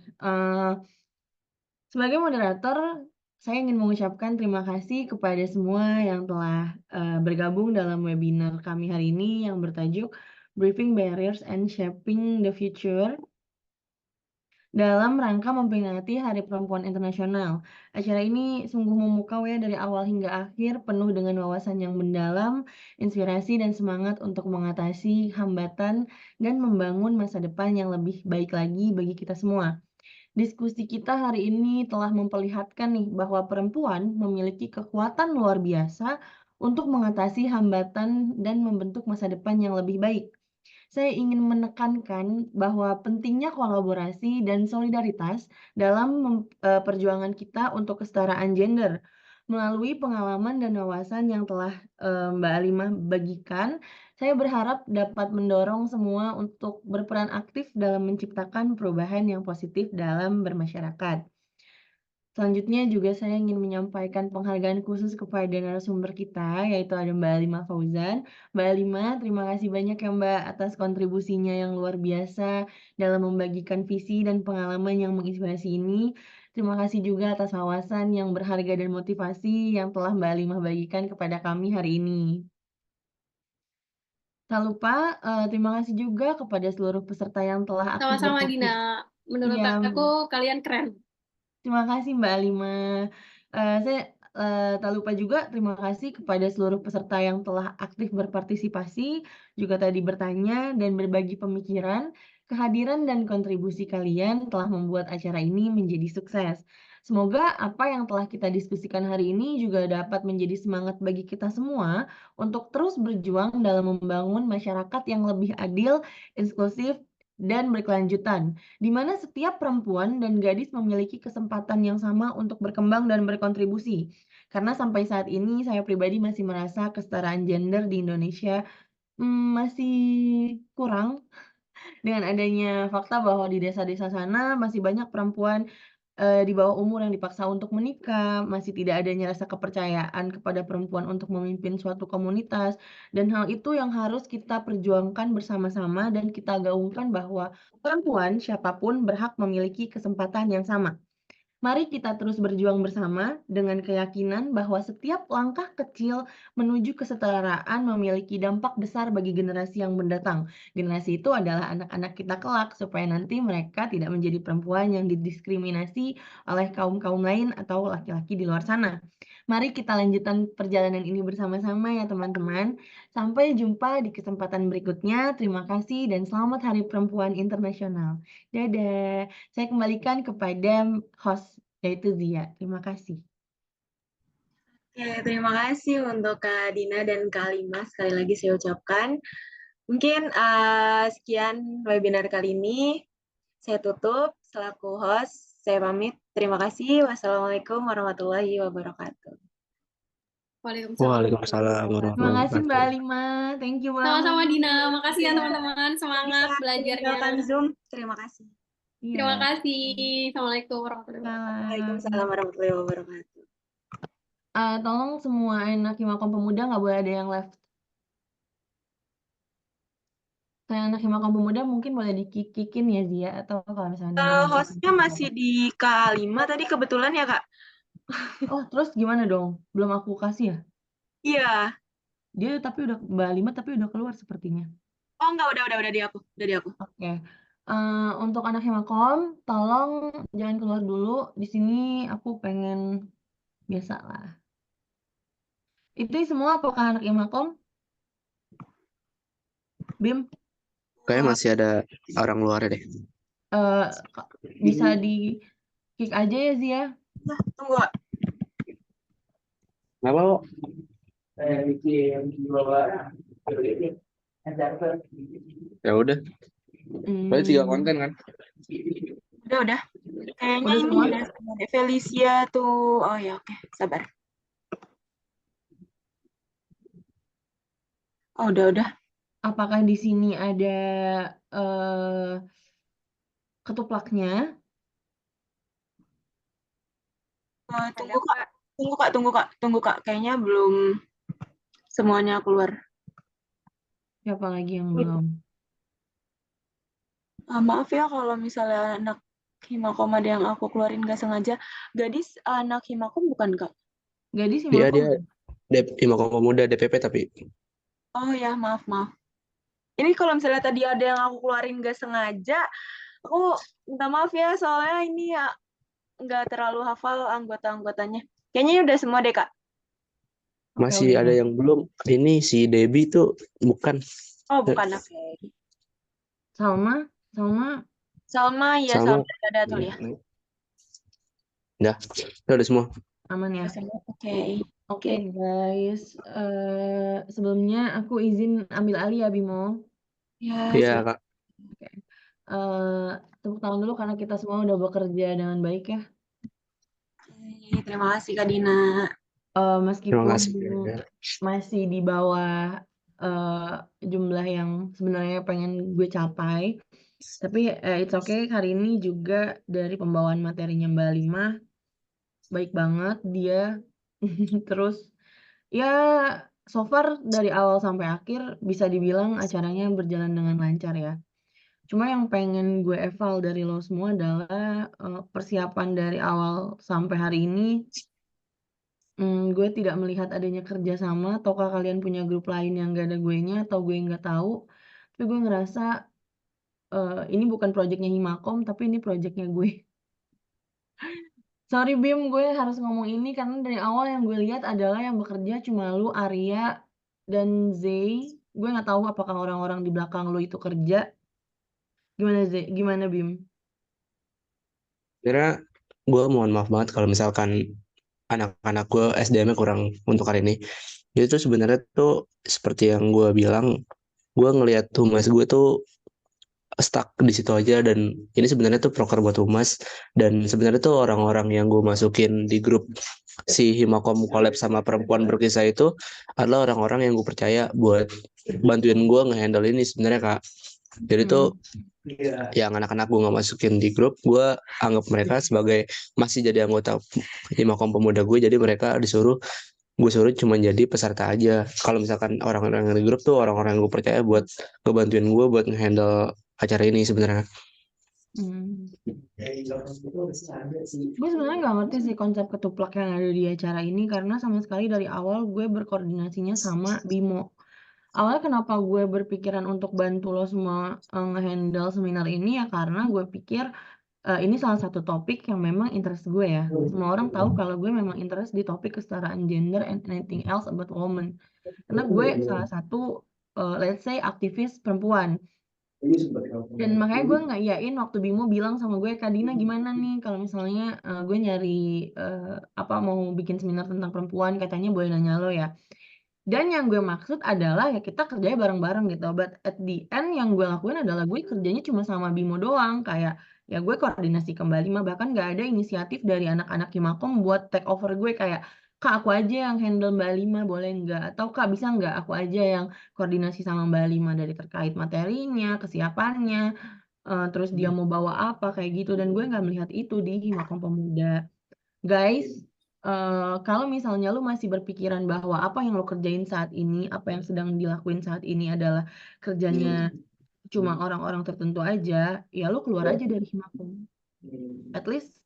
Sebagai moderator, saya ingin mengucapkan terima kasih kepada semua yang telah bergabung dalam webinar kami hari ini yang bertajuk Briefing Barriers and Shaping the Future dalam rangka memperingati Hari Perempuan Internasional. Acara ini sungguh memukau ya dari awal hingga akhir, penuh dengan wawasan yang mendalam, inspirasi dan semangat untuk mengatasi hambatan dan membangun masa depan yang lebih baik lagi bagi kita semua. Diskusi kita hari ini telah memperlihatkan nih bahwa perempuan memiliki kekuatan luar biasa untuk mengatasi hambatan dan membentuk masa depan yang lebih baik. Saya ingin menekankan bahwa pentingnya kolaborasi dan solidaritas dalam perjuangan kita untuk kesetaraan gender. Melalui pengalaman dan wawasan yang telah Mbak Alimah bagikan, saya berharap dapat mendorong semua untuk berperan aktif dalam menciptakan perubahan yang positif dalam bermasyarakat. Selanjutnya juga saya ingin menyampaikan penghargaan khusus kepada narasumber kita, yaitu ada Mbak Alimah Fauzan. Mbak Alimah, terima kasih banyak ya Mbak atas kontribusinya yang luar biasa dalam membagikan visi dan pengalaman yang menginspirasi ini. Terima kasih juga atas wawasan yang berharga dan motivasi yang telah Mbak Alimah bagikan kepada kami hari ini. Tak lupa, terima kasih juga kepada seluruh peserta yang telah aktif Sama-sama Dina. berpartisipasi. Menurut Iya, aku kalian keren. terima kasih Mbak Alima. Saya tak lupa juga terima kasih kepada seluruh peserta yang telah aktif berpartisipasi, juga tadi bertanya dan berbagi pemikiran. Kehadiran dan kontribusi kalian telah membuat acara ini menjadi sukses. Semoga apa yang telah kita diskusikan hari ini juga dapat menjadi semangat bagi kita semua untuk terus berjuang dalam membangun masyarakat yang lebih adil, inklusif, dan berkelanjutan, di mana setiap perempuan dan gadis memiliki kesempatan yang sama untuk berkembang dan berkontribusi. Karena sampai saat ini saya pribadi masih merasa kesetaraan gender di Indonesia masih kurang dengan adanya fakta bahwa di desa-desa sana masih banyak perempuan di bawah umur yang dipaksa untuk menikah, masih tidak adanya rasa kepercayaan kepada perempuan untuk memimpin suatu komunitas, dan hal itu yang harus kita perjuangkan bersama-sama dan kita gaungkan bahwa perempuan siapapun berhak memiliki kesempatan yang sama. Mari kita terus berjuang bersama dengan keyakinan bahwa setiap langkah kecil menuju kesetaraan memiliki dampak besar bagi generasi yang mendatang. Generasi itu adalah anak-anak kita kelak, supaya nanti mereka tidak menjadi perempuan yang didiskriminasi oleh kaum-kaum lain atau laki-laki di luar sana. Mari kita lanjutkan perjalanan ini bersama-sama ya teman-teman. Sampai jumpa di kesempatan berikutnya. Terima kasih dan selamat Hari Perempuan Internasional. Dadah. Saya kembalikan kepada host, yaitu Zia. Terima kasih. Oke, terima kasih untuk Kak Dina dan Kak Lima. Sekali lagi saya ucapkan. Mungkin sekian webinar kali ini. Saya tutup selaku host. Saya pamit. Terima kasih. Wassalamualaikum warahmatullahi wabarakatuh. Waalaikumsalam Terima warahmatullahi kasih Mbak wabarakatuh. Alima. Thank you Sama-sama banget. Dina. Makasih ya Iya. teman-teman. Semangat Bisa belajarnya. tinggalkan Zoom. Terima kasih. Terima Iya. kasih. Assalamualaikum warahmatullahi wabarakatuh. Salam. Waalaikumsalam warahmatullahi wabarakatuh. Tolong semua anak Himakom Pemuda nggak boleh ada yang left. Saya anak Himakom Pemuda mungkin boleh dikikin ya Zia, atau kalau misalnya ada yang Hostnya masih di Kak Lima tadi kebetulan ya Kak? Oh, terus gimana dong? Belum aku kasih ya? Iya. Dia tapi udah Mbak Alima tapi udah keluar sepertinya. Oh enggak, udah di aku. Udah di aku. Oke. Untuk anak Himakom, tolong jangan keluar dulu. Di sini aku pengen biasa lah. Itu semua apakah anak Himakom? Bim, Kayaknya masih ada orang luar deh. bisa di kick aja ya Zia. Nah, tunggu Kak. Kenapa kok? Ya udah. Berarti 3 konten kan? Udah. Kayaknya Udah ini semua? udah Felicia tuh. Oh ya, oke. Sabar. Oh, udah. Apakah di sini ada ketuplaknya? Tunggu Kak, tunggu Kak. Kayaknya belum semuanya keluar. Siapa lagi yang belum? Maaf ya kalau misalnya anak Himakom ada yang aku keluarin nggak sengaja. Gadis anak Himakom bukan Kak? Gadis Dia Himakom. Himakom Pemuda DPP tapi Oh ya, maaf. Ini kalau misalnya tadi ada yang aku keluarin nggak sengaja, aku minta maaf ya, soalnya ini ya nggak terlalu hafal anggota-anggotanya. Kayaknya udah semua deh, Kak. Oke, masih udah. ada yang belum. Ini si Debbie tuh bukan. Oh, bukan, oke. Salma, Salma, ya Sama. Salma ada tuh ya. Udah semua. aman ya. Oke. Oke guys, sebelumnya aku izin ambil alih ya Bimo. Ya, Iya, siap. Kak. Tepuk tangan dulu karena kita semua udah bekerja dengan baik ya. Oke, terima kasih Kak Dina. Terima Meskipun kasih. masih di bawah jumlah yang sebenarnya pengen gue capai, tapi it's okay, hari ini juga dari pembawaan materinya Mbak Lima baik banget dia. Terus ya so far dari awal sampai akhir bisa dibilang acaranya berjalan dengan lancar ya. Cuma yang pengen gue eval dari lo semua adalah persiapan dari awal sampai hari ini. Gue tidak melihat adanya kerjasama, ataukah kalian punya grup lain yang gak ada gue-nya, atau gue nggak tahu. Tapi gue ngerasa ini bukan proyeknya Himakom, tapi ini proyeknya gue. Sorry Bim, gue harus ngomong ini karena dari awal yang gue lihat adalah yang bekerja cuma lu, Arya, dan Zay. Gue nggak tahu apakah orang-orang di belakang lu itu kerja. Gimana Zay? Gimana Bim? Kira gue mohon maaf banget kalau misalkan anak-anak gue SDM-nya kurang untuk hari ini. Itu tuh sebenarnya tuh seperti yang gue bilang, gue ngelihat humas gue tuh stuck di situ aja, dan ini sebenarnya tuh proker buat humas, dan sebenarnya tuh orang-orang yang gue masukin di grup si Himakom collab sama perempuan berkisah itu adalah orang-orang yang gue percaya buat bantuin gue ngehandle ini sebenarnya Kak. Jadi tuh yang anak-anak gue nggak masukin di grup, gue anggap mereka sebagai masih jadi anggota Himakom Pemuda gue, jadi mereka gue suruh cuma jadi peserta aja. Kalau misalkan orang-orang yang di grup tuh orang-orang yang gue percaya buat ngebantuin gue buat ngehandle acara ini sebenarnya. Gue sebenarnya nggak ngerti sih konsep ketuplak yang ada di acara ini karena sama sekali dari awal gue berkoordinasinya sama Bimo. Awalnya kenapa gue berpikiran untuk bantu lo semua ngehandle seminar ini ya karena gue pikir ini salah satu topik yang memang interest gue ya. Semua orang tahu kalau gue memang interest di topik kesetaraan gender and anything else about women. Karena gue salah satu let's say aktivis perempuan. Dan makanya gue nggak iyain waktu Bimo bilang sama gue, Kak Dina gimana nih kalau misalnya gue nyari apa mau bikin seminar tentang perempuan, katanya boleh nanya lo ya. Dan yang gue maksud adalah ya kita kerjanya bareng-bareng gitu. But at the end yang gue lakuin adalah gue kerjanya cuma sama Bimo doang. Kayak ya gue koordinasi kembali mah bahkan gak ada inisiatif dari anak-anak Himakom buat take over gue kayak Kak aku aja yang handle Mbak Lima boleh nggak? Atau Kak bisa nggak aku aja yang koordinasi sama Mbak Lima dari terkait materinya, kesiapannya, terus dia mau bawa apa kayak gitu. Dan gue nggak melihat itu di Himakom Pemuda. Guys, kalau misalnya lu masih berpikiran bahwa apa yang lo kerjain saat ini, apa yang sedang dilakuin saat ini adalah kerjanya cuma orang-orang tertentu aja, ya lu keluar aja dari Himakom. At least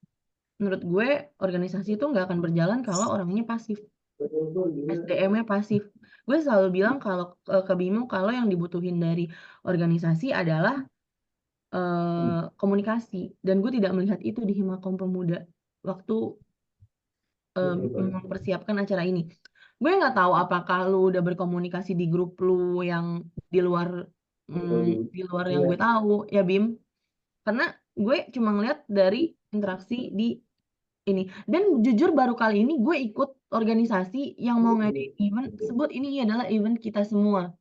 menurut gue organisasi itu nggak akan berjalan kalau orangnya pasif, SDM-nya pasif. Gue selalu bilang kalau ke Bimo kalau yang dibutuhin dari organisasi adalah komunikasi, dan gue tidak melihat itu di Himakom Pemuda waktu mempersiapkan acara ini. Gue nggak tahu apakah lu udah berkomunikasi di grup lu yang di luar yang gue tahu ya Bim, karena gue cuma ngeliat dari interaksi di ini. Dan jujur baru kali ini gue ikut organisasi yang mau ngadain event, sebut ini adalah event kita semua.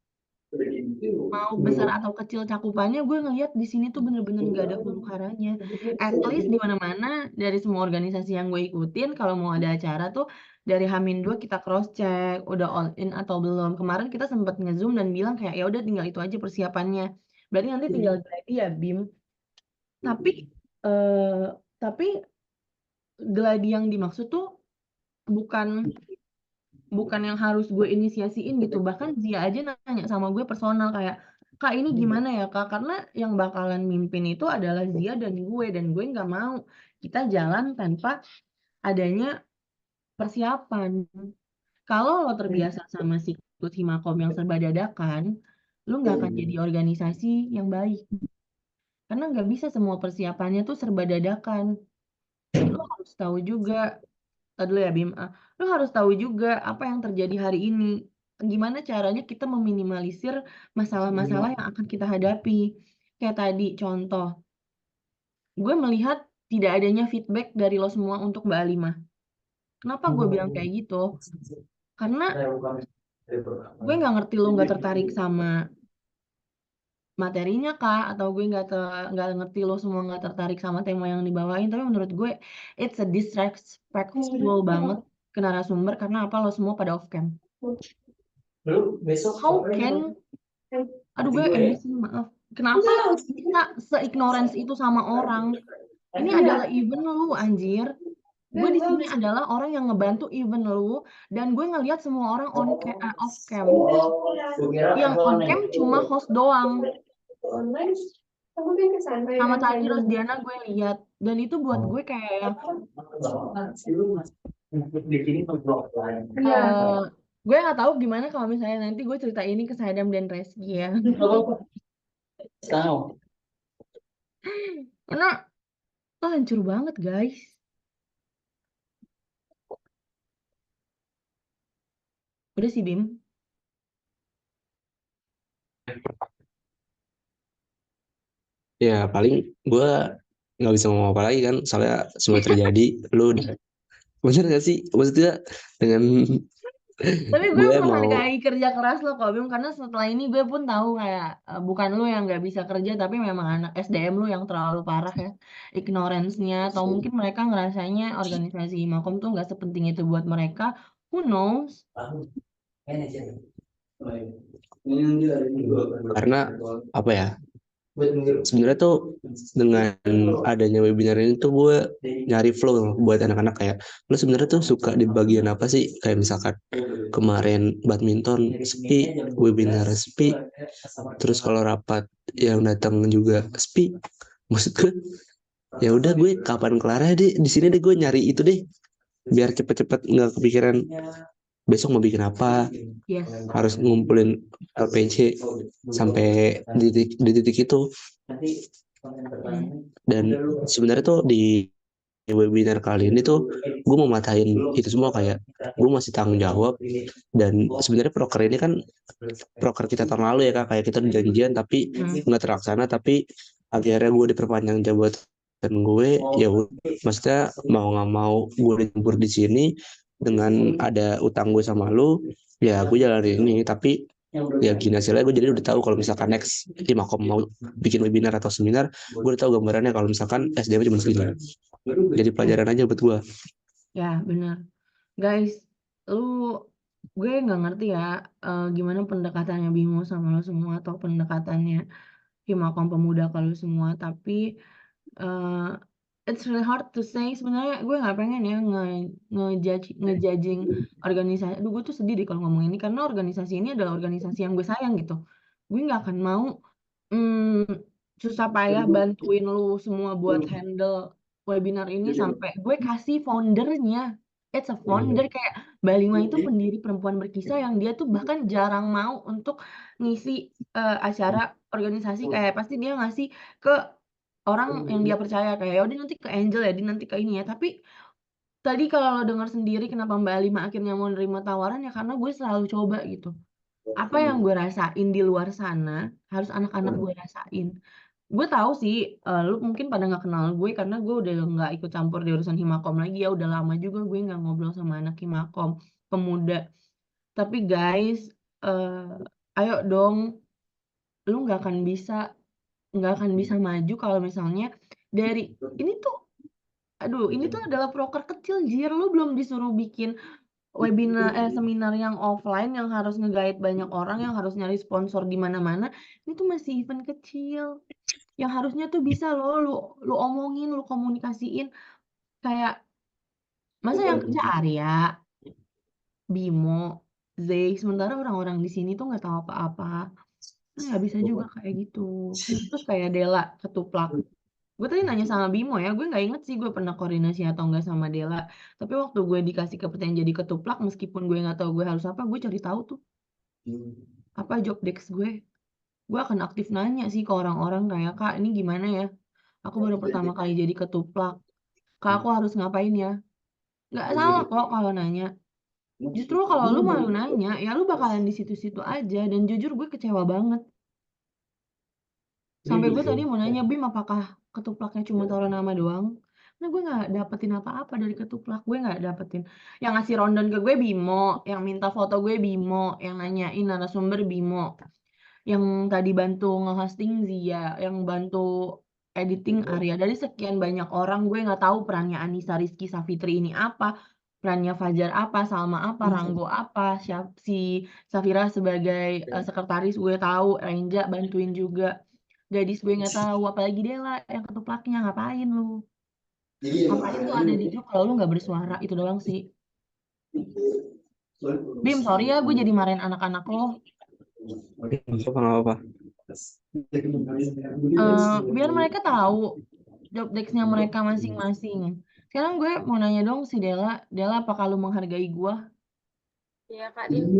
Mau besar atau kecil cakupannya, gue ngeliat di sini tuh bener-bener nggak ada huru haranya. At least di mana-mana dari semua organisasi yang gue ikutin, kalau mau ada acara tuh dari H-2 kita cross check udah all in atau belum. Kemarin kita sempat nge-zoom dan bilang kayak ya udah tinggal itu aja persiapannya. Berarti nanti tinggal gladi ya Bim. Tapi gladi yang dimaksud tuh bukan bukan yang harus gue inisiasiin gitu. Bahkan Zia aja nanya sama gue personal kayak, Kak ini gimana ya Kak? Karena yang bakalan mimpin itu adalah Zia dan gue nggak mau kita jalan tanpa adanya persiapan. Kalau lo terbiasa sama siklus Himakom yang serba dadakan, lo nggak akan jadi organisasi yang baik. Karena nggak bisa semua persiapannya tuh serba dadakan. Lo harus tahu juga, dulu ya Bim, lo harus tahu juga apa yang terjadi hari ini. Gimana caranya kita meminimalisir masalah-masalah yang akan kita hadapi. Kayak tadi contoh, gue melihat tidak adanya feedback dari lo semua untuk Mbak Alimah. Kenapa gue bilang kayak gitu? Karena gue nggak ngerti lo nggak tertarik sama materinya kah, atau gue nggak ngerti lo semua nggak tertarik sama tema yang dibawain. Tapi menurut gue it's a disrespectful banget ke narasumber karena apa, lo semua pada off cam. How can, aduh gue emosi, maaf, kenapa kita se-ignorance itu sama orang? Ini adalah event lu anjir. Gue di sini adalah orang yang ngebantu event lu, dan gue ngelihat semua orang off cam. Yang on cam cuma host doang. Sama tadi Rosdiana gue lihat, dan itu buat gue kayak yang gue nggak tahu gimana kalau misalnya nanti gue cerita ini ke Sadam dan Reski ya. Karena hancur banget guys. Udah sih Bim. Ya paling gue nggak bisa ngomong apa lagi kan, soalnya semua terjadi. Lu udah bener gak sih, maksudnya dengan Tapi gue gue mau menghargai kerja keras lo kok Bim, karena setelah ini gue pun tahu kayak bukan lo yang nggak bisa kerja, tapi memang anak SDM lo yang terlalu parah ya ignorance-nya, atau mungkin mereka ngerasanya organisasi Makom tuh nggak sepenting itu buat mereka. Who knows? karena apa ya, sebenarnya tuh dengan adanya webinar ini tuh gue nyari flow buat anak-anak. Kayak lu sebenarnya tuh suka di bagian apa sih? Kayak misalkan kemarin badminton sepi, webinar sepi, terus kalau rapat yang datang juga sepi. Maksud gue ya udah, gue kapan kelarnya deh di sini deh, gue nyari itu deh biar cepet-cepet nggak kepikiran besok mau bikin apa, Yes. harus ngumpulin LPC sampai di titik itu. Dan sebenarnya tuh di webinar kali ini tuh gue mau matahin itu semua, kayak gue masih tanggung jawab. Dan sebenarnya proker ini kan proker kita tahun lalu ya Kak, kayak kita udah janjian tapi nggak terlaksana. Tapi akhirnya gue diperpanjang jabatan gue, ya maksudnya mau nggak mau gue dijemput di sini dengan ada utang gue sama lu, ya gue jalanin ini. Tapi ya gini hasilnya, gue jadi udah tahu kalau misalkan next Makom mau bikin webinar atau seminar, gue udah tahu gambarannya kalau misalkan SDM cuma segini. Jadi pelajaran aja buat gue. Ya benar guys, gue nggak ngerti ya gimana pendekatannya Bimo sama lo semua, atau pendekatannya Himakom Pemuda kalau semua. Tapi uh, it's really hard to say. Sebenarnya gue nggak pengen ya ngejudging organisasi. Aduh, gue tuh sedih deh kalau ngomong ini, karena organisasi ini adalah organisasi yang gue sayang gitu. Gue nggak akan mau susah payah bantuin lu semua buat handle webinar ini sampai gue kasih foundernya. It's a founder, kayak Mbak Lima itu pendiri Perempuan Berkisah yang dia tuh bahkan jarang mau untuk ngisi acara organisasi. Kayak pasti dia ngasih ke orang yang dia percaya, kayak ya udah nanti ke Angel ya, nanti ke ini ya. Tapi tadi kalau lo dengar sendiri kenapa Mbak Alima akhirnya mau nerima tawaran, ya karena gue selalu coba gitu. Apa yang gue rasain di luar sana harus anak-anak gue rasain. Gue tahu sih lu mungkin pada nggak kenal gue karena gue udah nggak ikut campur di urusan Himakom lagi ya. Udah lama juga gue nggak ngobrol sama anak Himakom Pemuda. Tapi guys, ayo dong, lu nggak akan bisa maju kalau misalnya dari ini tuh, aduh, ini tuh adalah proker kecil jir. Lu belum disuruh bikin webinar seminar yang offline yang harus nge-guide banyak orang, yang harus nyari sponsor di mana-mana. Ini tuh masih event kecil yang harusnya tuh bisa lu omongin, lu komunikasiin. Kayak masa yang kerja Arya, Bimo, Zay, sementara orang-orang di sini tuh nggak tahu apa-apa. Kan nggak bisa juga kayak gitu. Terus kayak Dela Ketuplak. Gue tadi nanya sama Bimo ya, gue nggak inget sih gue pernah koordinasi atau enggak sama Dela. Tapi waktu gue dikasih kepercayaan jadi ketuplak, meskipun gue nggak tahu gue harus apa, gue cari tahu tuh apa job desk gue. Gue akan aktif nanya sih ke orang-orang kayak, Kak, ini gimana ya? Aku baru pertama kali jadi ketuplak. Kak, aku harus ngapain ya? Nggak salah kok kalau nanya. Justru kalau lu malu nanya, ya lu bakalan di situ-situ aja. Dan jujur gue kecewa banget. Sampai gue tadi mau nanya, Bim, apakah ketuplaknya cuma taruh nama doang? Nah, gue nggak dapetin apa-apa dari ketuplak. Gue nggak dapetin. Yang ngasih rundown ke gue Bimo, yang minta foto gue Bimo, yang nanyain narasumber Bimo, yang tadi bantu nge-hosting Zia, yang bantu editing Arya. Dari sekian banyak orang, gue nggak tahu perannya Anissa Rizky Safitri ini apa, perannya Fajar apa, Salma apa, Ranggo apa, si Safira sebagai sekretaris gue tahu, Renja bantuin juga. Gadis gue nggak tahu, apalagi Dela yang ketuplaknya. Ngapain lu? Ngapain lu ada di grup kalau lu nggak bersuara? Itu doang sih. Bim, sorry ya gue jadi marahin anak-anak lo. Nggak apa-apa. Biar mereka tahu job desk-nya mereka masing-masing. Sekarang gue mau nanya dong si Dela. Dela, apakah lu menghargai gue? Ya, Kak Din.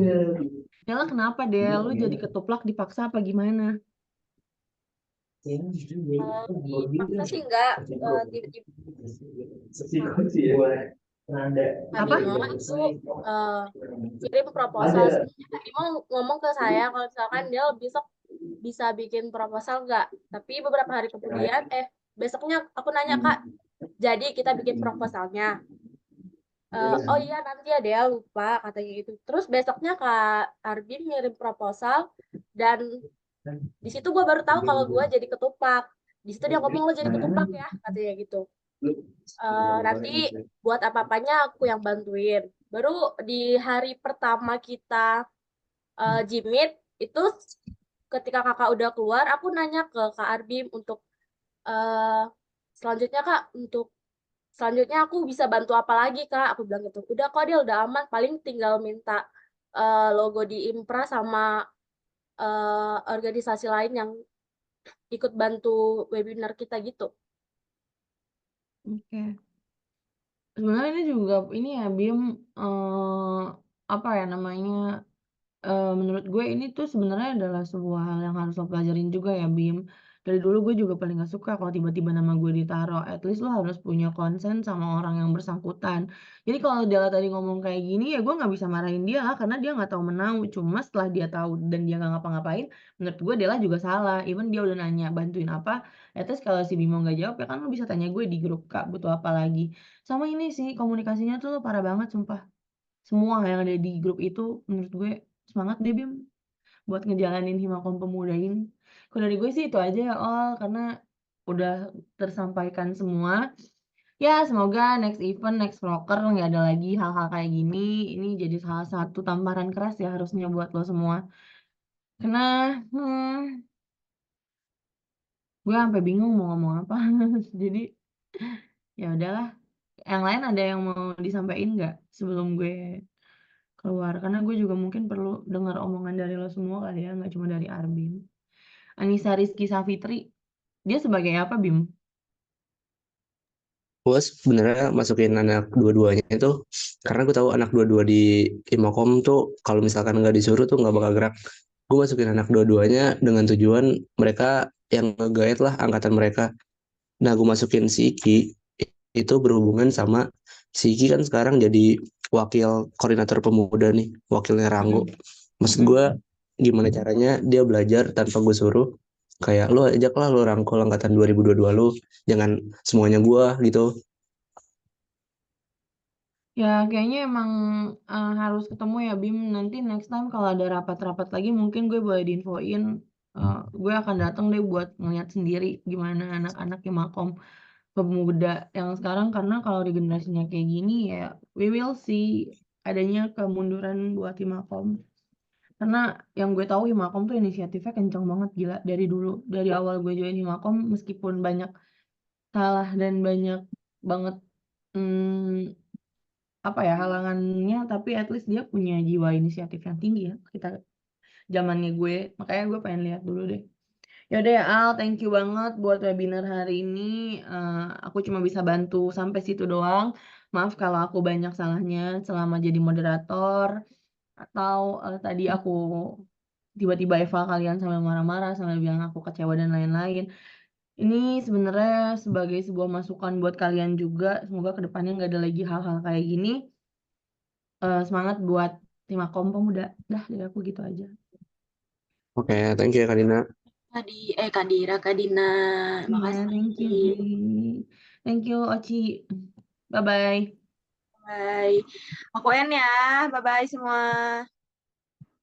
Dela, kenapa Del? Lu jadi ketuplak dipaksa apa gimana? Dipaksa sih enggak, tiba-tiba Kak Apa? Bimo itu kirim proposal. Sebenarnya Kak Bimo ngomong ke saya kalau misalkan dia besok bisa bikin proposal enggak. Tapi beberapa hari kemudian, besoknya aku nanya, Kak, jadi kita bikin proposalnya. Oh iya nanti ya dia lupa katanya gitu. Terus besoknya Kak Arbin ngirim proposal dan di situ gue baru tahu kalau gue jadi ketupak. Di situ dia ngomong lo jadi ketupak ya katanya gitu. Nanti buat apa-apanya aku yang bantuin. Baru di hari pertama kita jimit itu ketika kakak udah keluar, aku nanya ke Kak Arbim untuk selanjutnya Kak, untuk selanjutnya aku bisa bantu apa lagi Kak? Aku bilang gitu. Udah kok dia udah aman, paling tinggal minta logo di Impra sama organisasi lain yang ikut bantu webinar kita gitu. Oke. Sebenarnya ini juga ini ya Bim, apa ya namanya? Menurut gue ini tuh sebenarnya adalah sebuah hal yang harus lo pelajarin juga ya Bim. Dari dulu gue juga paling gak suka kalau tiba-tiba nama gue ditaruh. At least lo harus punya konsen sama orang yang bersangkutan. Jadi kalau Dela tadi ngomong kayak gini ya gue nggak bisa marahin dia lah karena dia nggak tahu menau. Cuma setelah dia tahu dan dia nggak ngapa-ngapain, menurut gue Dela juga salah. Even dia udah nanya bantuin apa, at least kalau si Bimo nggak jawab ya kan lo bisa tanya gue di grup Kak butuh apa lagi. Sama ini sih komunikasinya tuh parah banget sumpah. Semua yang ada di grup itu menurut gue semangat deh Bim buat ngejalanin Himakom Pemuda ini. Kalau dari gue sih itu aja ya karena udah tersampaikan semua. Ya semoga next event, next proker nggak ada lagi hal-hal kayak gini. Ini jadi salah satu tamparan keras ya harusnya buat lo semua. Karena gue sampai bingung mau ngomong apa. Jadi ya udahlah. Yang lain ada yang mau disampaikan nggak sebelum gue keluar? Karena gue juga mungkin perlu dengar omongan dari lo semua kali ya, nggak cuma dari Arbin. Anissa Rizky Safitri, dia sebagai apa, Bim? Gue sebenarnya masukin anak dua-duanya itu karena gue tahu anak dua-dua di Imakom tuh kalau misalkan nggak disuruh tuh nggak bakal gerak. Gue masukin anak dua-duanya dengan tujuan mereka yang nge-guide lah angkatan mereka. Nah, gue masukin si Iki itu berhubungan sama si Iki kan sekarang jadi wakil koordinator pemuda nih, wakilnya Ranggo. Maksud gue gimana caranya dia belajar tanpa gue suruh. Kayak lo ajaklah lo rangkul angkatan 2022 lo, jangan semuanya gue gitu. Ya, kayaknya emang harus ketemu ya, Bim. Nanti next time kalau ada rapat-rapat lagi, mungkin gue boleh diinfoin. Gue akan datang deh buat ngeliat sendiri gimana anak-anak Himakom Pemuda yang sekarang. Karena kalau di generasinya kayak gini ya, we will see adanya kemunduran buat Himakom. Karena yang gue tahu Himakom tuh inisiatifnya kencang banget, gila. Dari dulu, dari awal gue join Himakom, meskipun banyak salah dan banyak banget apa ya, halangannya, tapi at least dia punya jiwa inisiatif yang tinggi ya. Kita zamannya gue, makanya gue pengen lihat dulu deh. Yaudah ya Al, thank you banget buat webinar hari ini. Aku cuma bisa bantu sampai situ doang. Maaf kalau aku banyak salahnya selama jadi moderator, atau tadi aku tiba-tiba eval kalian sambil marah-marah, sambil bilang aku kecewa dan lain-lain. Ini sebenarnya sebagai sebuah masukan buat kalian juga. Semoga kedepannya nggak ada lagi hal-hal kayak gini. Semangat buat tim Akom Pemuda. Dah, dari aku gitu aja. Oke, thank you ya Kak Dina. Kak Dira, Kak Dina, Iya, makasih. thank you, Ji. Thank you, Oci. Bye-bye. Bye. Aku N ya. Bye-bye semua.